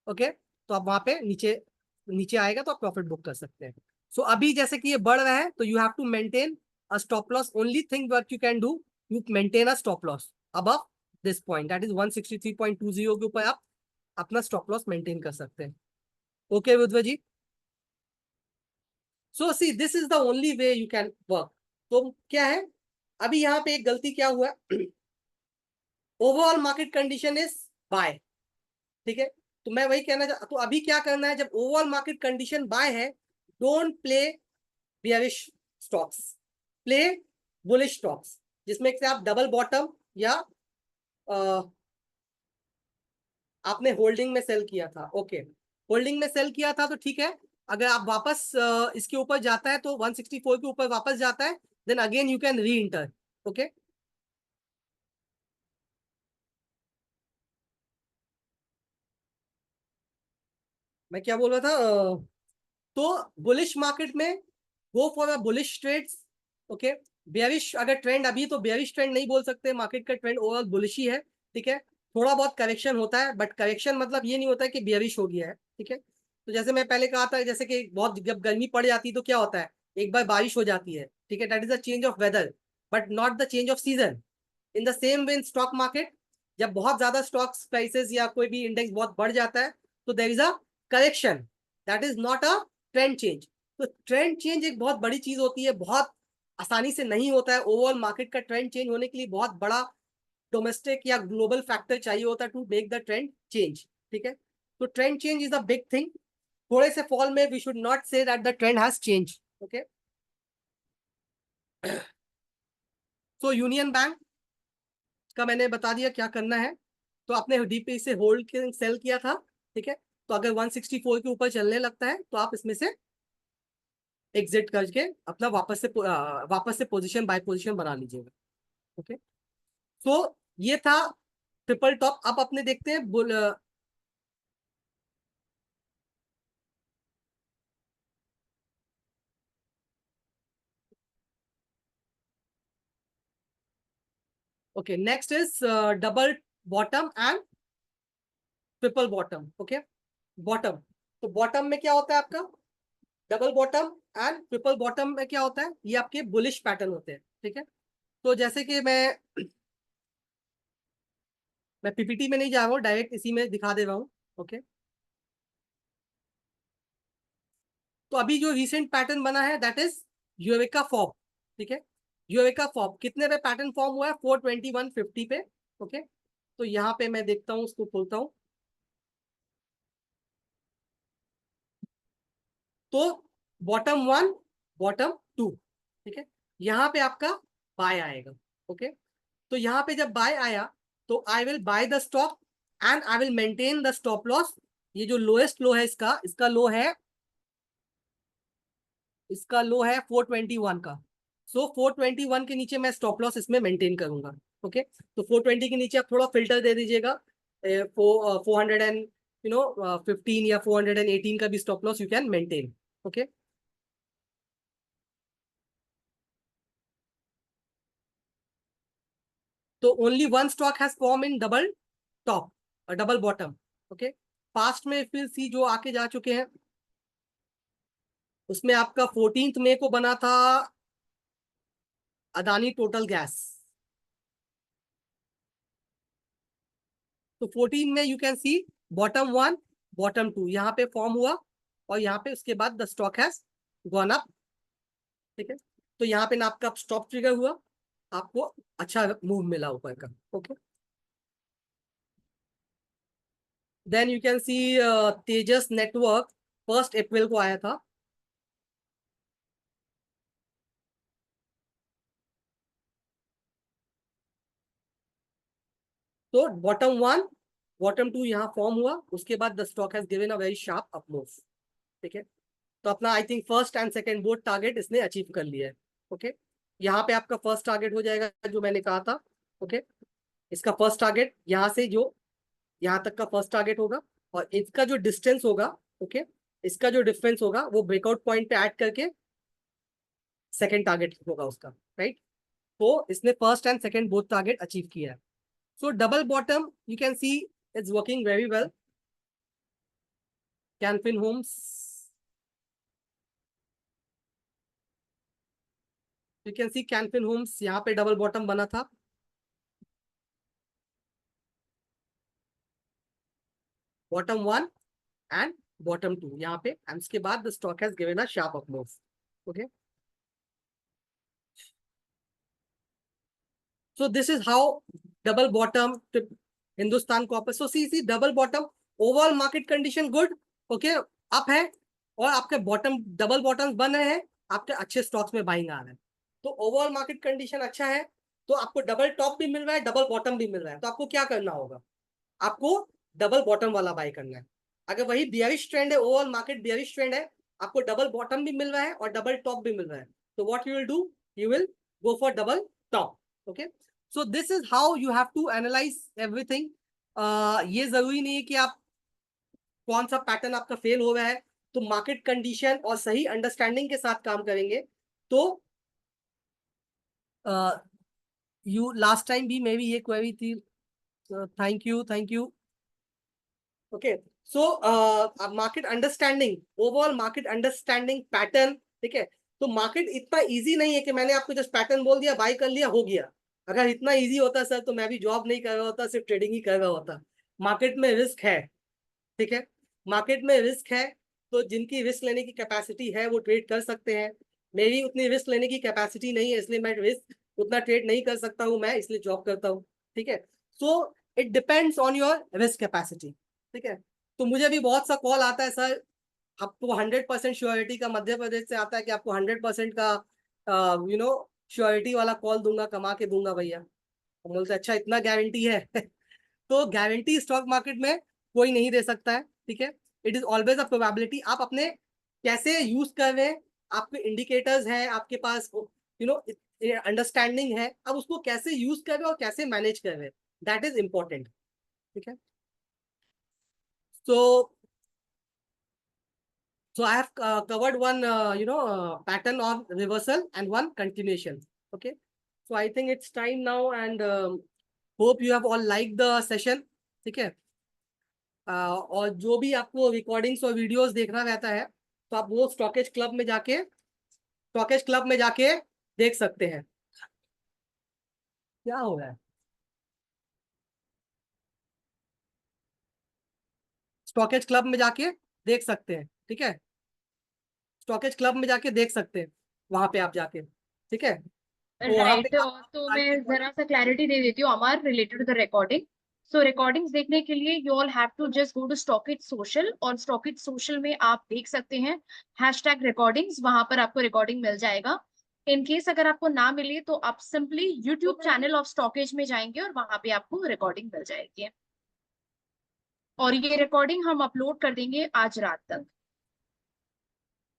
Okay, तो आप वहां पे नीचे नीचे आएगा तो आप प्रॉफिट बुक कर सकते हैं। सो अभी जैसे कि ये बढ़ रहा है तो you have to maintain a stop loss, only thing what you can do, you maintain a stop loss above this point, that is 163.20 के ऊपर आप अपना स्टॉप लॉस मेंटेन कर सकते हैं। Okay Rudra ji, so see this is the only way you can work. तो क्या है, अभी यहाँ पे एक गलती क्या हुआ, overall market condition is by. ठीक है, तो मैं वही कहना चाहता, तो अभी क्या करना है, जब ओवरऑल मार्केट कंडीशन बाय है, don't play bearish stocks, play bullish stocks, जिसमें से आप डबल बॉटम या आपने होल्डिंग में सेल किया था। ओके, होल्डिंग में सेल किया था तो ठीक है, अगर आप वापस इसके ऊपर जाता है तो 164 के ऊपर वापस जाता है then again you can reenter. Okay, मैं क्या बोल रहा था, तो बुलिश मार्केट में go for a bullish trades. Okay, bearish अगर ट्रेंड, अभी तो बेयरिश ट्रेंड नहीं बोल सकते, मार्केट का ट्रेंड ओवरऑल बुलिश ही है। ठीक है, थोड़ा बहुत करेक्शन होता है बट करेक्शन मतलब ये नहीं होता है कि बेयरिश हो गया है। ठीक है, तो जैसे मैं पहले कहा था, जैसे कि बहुत जब गर्मी पड़ जाती है तो क्या होता है, एक बार बारिश हो जाती है, ठीक है, that is the change of weather but not the change of season. In the same way in stock market, जब बहुत ज्यादा स्टॉक्स प्राइसेस या कोई भी इंडेक्स बहुत बढ़ जाता है तो there is a correction, that is not a trend change. तो ट्रेंड चेंज एक बहुत बड़ी चीज होती है, बहुत आसानी से नहीं होता है। ओवरऑल मार्केट का ट्रेंड चेंज होने के लिए बहुत बड़ा डोमेस्टिक या ग्लोबल फैक्टर चाहिए होता है to make the trend change. ठीक है, तो trend change is a big thing. थोड़े से फॉल में we should not say that the trend has change. Okay, so Union Bank का मैंने बता दिया क्या करना है। तो आपने डीपी से होल्ड के सेल किया था, ठीक है, तो अगर 164 के ऊपर चलने लगता है तो आप इसमें से एग्जिट करके अपना वापस से पोजीशन बाय पोजीशन बना लीजिएगा। ओके, तो ये था ट्रिपल टॉप। अब अपने देखते हैं bull. Okay, next is double bottom and triple bottom. Okay, bottom, तो बॉटम में क्या होता है आपका, double bottom and triple bottom में क्या होता है, ये आपके बुलिश पैटर्न होते हैं। ठीक है, तो जैसे कि मैं पीपीटी में नहीं जा रहा हूँ, डायरेक्ट इसी में दिखा दे रहा हूँ। ओके, तो अभी जो रिसेंट पैटर्न बना है दैट इज यूरेका फॉर्म। ठीक है, यूरेका फॉर्म कितने पे पैटर्न फॉर्म हुआ है, 421.50 पे। ओके, तो यहाँ पे मैं देखता हूँ, उसको खोलता हूँ। तो बॉटम वन, बॉटम टू, ठीक है, यहाँ पे आपका बाय आएगा। ओके, तो यहाँ पे जब बाय आया तो I will buy the stock and I will maintain the stop loss. ये जो लोएस्ट लो है इसका लो है, इसका लो है 421 का। सो 421 के नीचे मैं स्टॉप लॉस इसमें मेंटेन करूंगा। ओके, तो 420 के नीचे आप थोड़ा फिल्टर दे दीजिएगा। 400 एंड 15 या 418 का भी stop loss you can maintain. Okay, तो only one stock has form in double top और डबल बॉटम। ओके, पास्ट में फिर सी जो आके जा चुके हैं, उसमें आपका 14 मई को बना था अदानी टोटल गैस। तो 14 में you can see bottom one, bottom two यहाँ पे फॉर्म हुआ, और यहाँ पे उसके बाद the stock has gone up. ठीक है, तो यहाँ पे ना आपका स्टॉप ट्रिगर हुआ, आपको अच्छा मूव मिला ऊपर का। Okay, then you can see Tejas network 1 अप्रैल को आया था। तो बॉटम वन, बॉटम टू यहाँ फॉर्म हुआ, उसके बाद the stock has given a very sharp up move. ठीक है, तो अपना I think first and second both target इसने अचीव कर लिया है। ओके, यहाँ पे आपका फर्स्ट टारगेट हो जाएगा जो मैंने कहा था। ओके, इसका फर्स्ट टारगेट यहाँ से जो यहाँ तक का फर्स्ट टारगेट होगा, और इसका जो डिस्टेंस होगा, ओके, इसका जो डिफरेंस होगा वो ब्रेकआउट पॉइंट पे ऐड करके सेकंड टारगेट होगा उसका। राइट, तो इसने first and second both target achieve किया है। So double bottom you can see it's working very well. Canfin Homes, you can see Canfin Homes यहाँ पे डबल बॉटम बना था, bottom one and bottom two यहाँ पे, एंड उसके बाद the stock has given a sharp up move. Okay, so this is how double bottom to Hindustan Copper. So see double bottom, overall market condition good. Okay, up है, और आपके bottom double bottoms बन रहे हैं, आपके अच्छे stocks में buying आ रहे हैं। तो ओवरऑल मार्केट कंडीशन अच्छा है, तो आपको डबल टॉप भी मिल रहा है, डबल बॉटम भी मिल रहा है, तो आपको क्या करना होगा, आपको डबल बॉटम वाला बाय करना है। अगर वही बियरिश ट्रेंड है, ओवरऑल मार्केट बियरिश ट्रेंड है, आपको डबल बॉटम भी मिल रहा है और डबल टॉप भी मिल रहा है, तो what you will do, you will go for double top. Okay, so this is how you have to analyse everything. ये जरूरी नहीं है कि आप कौन सा पैटर्न आपका फेल हो रहा है, तो मार्केट कंडीशन और सही अंडरस्टैंडिंग के साथ काम करेंगे तो यू लास्ट टाइम भी मे बी ये क्वेरी थी। Thank you, thank you. Okay, so market understanding, overall market understanding pattern. ठीक है, तो मार्केट इतना इजी नहीं है कि मैंने आपको जस्ट पैटर्न बोल दिया, बाय कर लिया, हो गया। अगर इतना इजी होता सर तो मैं भी जॉब नहीं कर रहा होता, सिर्फ ट्रेडिंग ही कर रहा होता। मार्केट में रिस्क है। ठीक है, मार्केट में रिस्क है, तो जिनकी रिस्क लेने की कैपेसिटी है वो ट्रेड कर सकते हैं, मेरी उतनी रिस्क लेने की कैपेसिटी नहीं है, इसलिए मैं रिस्क उतना ट्रेड नहीं कर सकता हूँ, मैं इसलिए जॉब करता हूँ, ठीक है। So it depends on your risk capacity, ठीक है। तो मुझे भी बहुत सा कॉल आता है, सर आपको 100% श्योरिटी का, मध्य प्रदेश से आता है कि आपको 100% का श्योरिटी वाला कॉल दूंगा, कमा के दूंगा भैया। तो बोलते अच्छा इतना गारंटी है तो गारंटी स्टॉक मार्केट में कोई नहीं दे सकता है, ठीक है। It is always a probability. आप अपने कैसे यूज कर रहे हैं, आपके इंडिकेटर्स हैं आपके पास, अंडरस्टैंडिंग है, अब उसको कैसे यूज कर रहे हैं और कैसे मैनेज कर रहे हैं, दैट इज इंपॉर्टेंट, ठीक है। सो So I have covered one, pattern of reversal and one continuation. Okay. So I think it's time now, and hope you have all liked the session. ठीक है। और जो भी आपको रिकॉर्डिंग्स और वीडियोस देखना रहता है, तो आप वो स्टॉकेज क्लब में जाके देख सकते हैं। क्या हो रहा है? स्टॉकेज क्लब में जाके देख सकते हैं, ठीक है। स्टॉकेज क्लब में जाके देख सकते हैं, वहां पे आप जाके, ठीक है। तो वहां पे राइट। तो मैं जरा सा क्लैरिटी दे देती हूँ Amar, related to the recording. So recordings देखने के लिए you all have to just go to Stockit social, और स्टॉकिट सोशल में आप देख सकते हैं हैशटैग रिकॉर्डिंग्स, वहां पर आपको रिकॉर्डिंग मिल जाएगा। इन केस अगर आपको ना मिले तो आप simply YouTube channel of stockage में जाएंगे और वहां पे आपको रिकॉर्डिंग मिल जाएगी, और ये रिकॉर्डिंग हम अपलोड कर देंगे आज रात तक।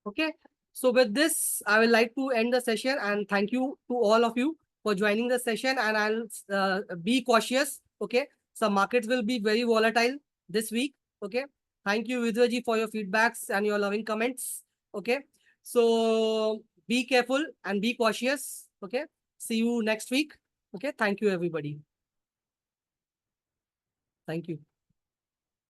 Okay, so with this, I would like to end the session and thank you to all of you for joining the session. And I'll be cautious. Okay, some markets will be very volatile this week. Okay, thank you, Vidyaji, for your feedbacks and your loving comments. Okay, so be careful and be cautious. Okay, see you next week. Okay, thank you, everybody. Thank you.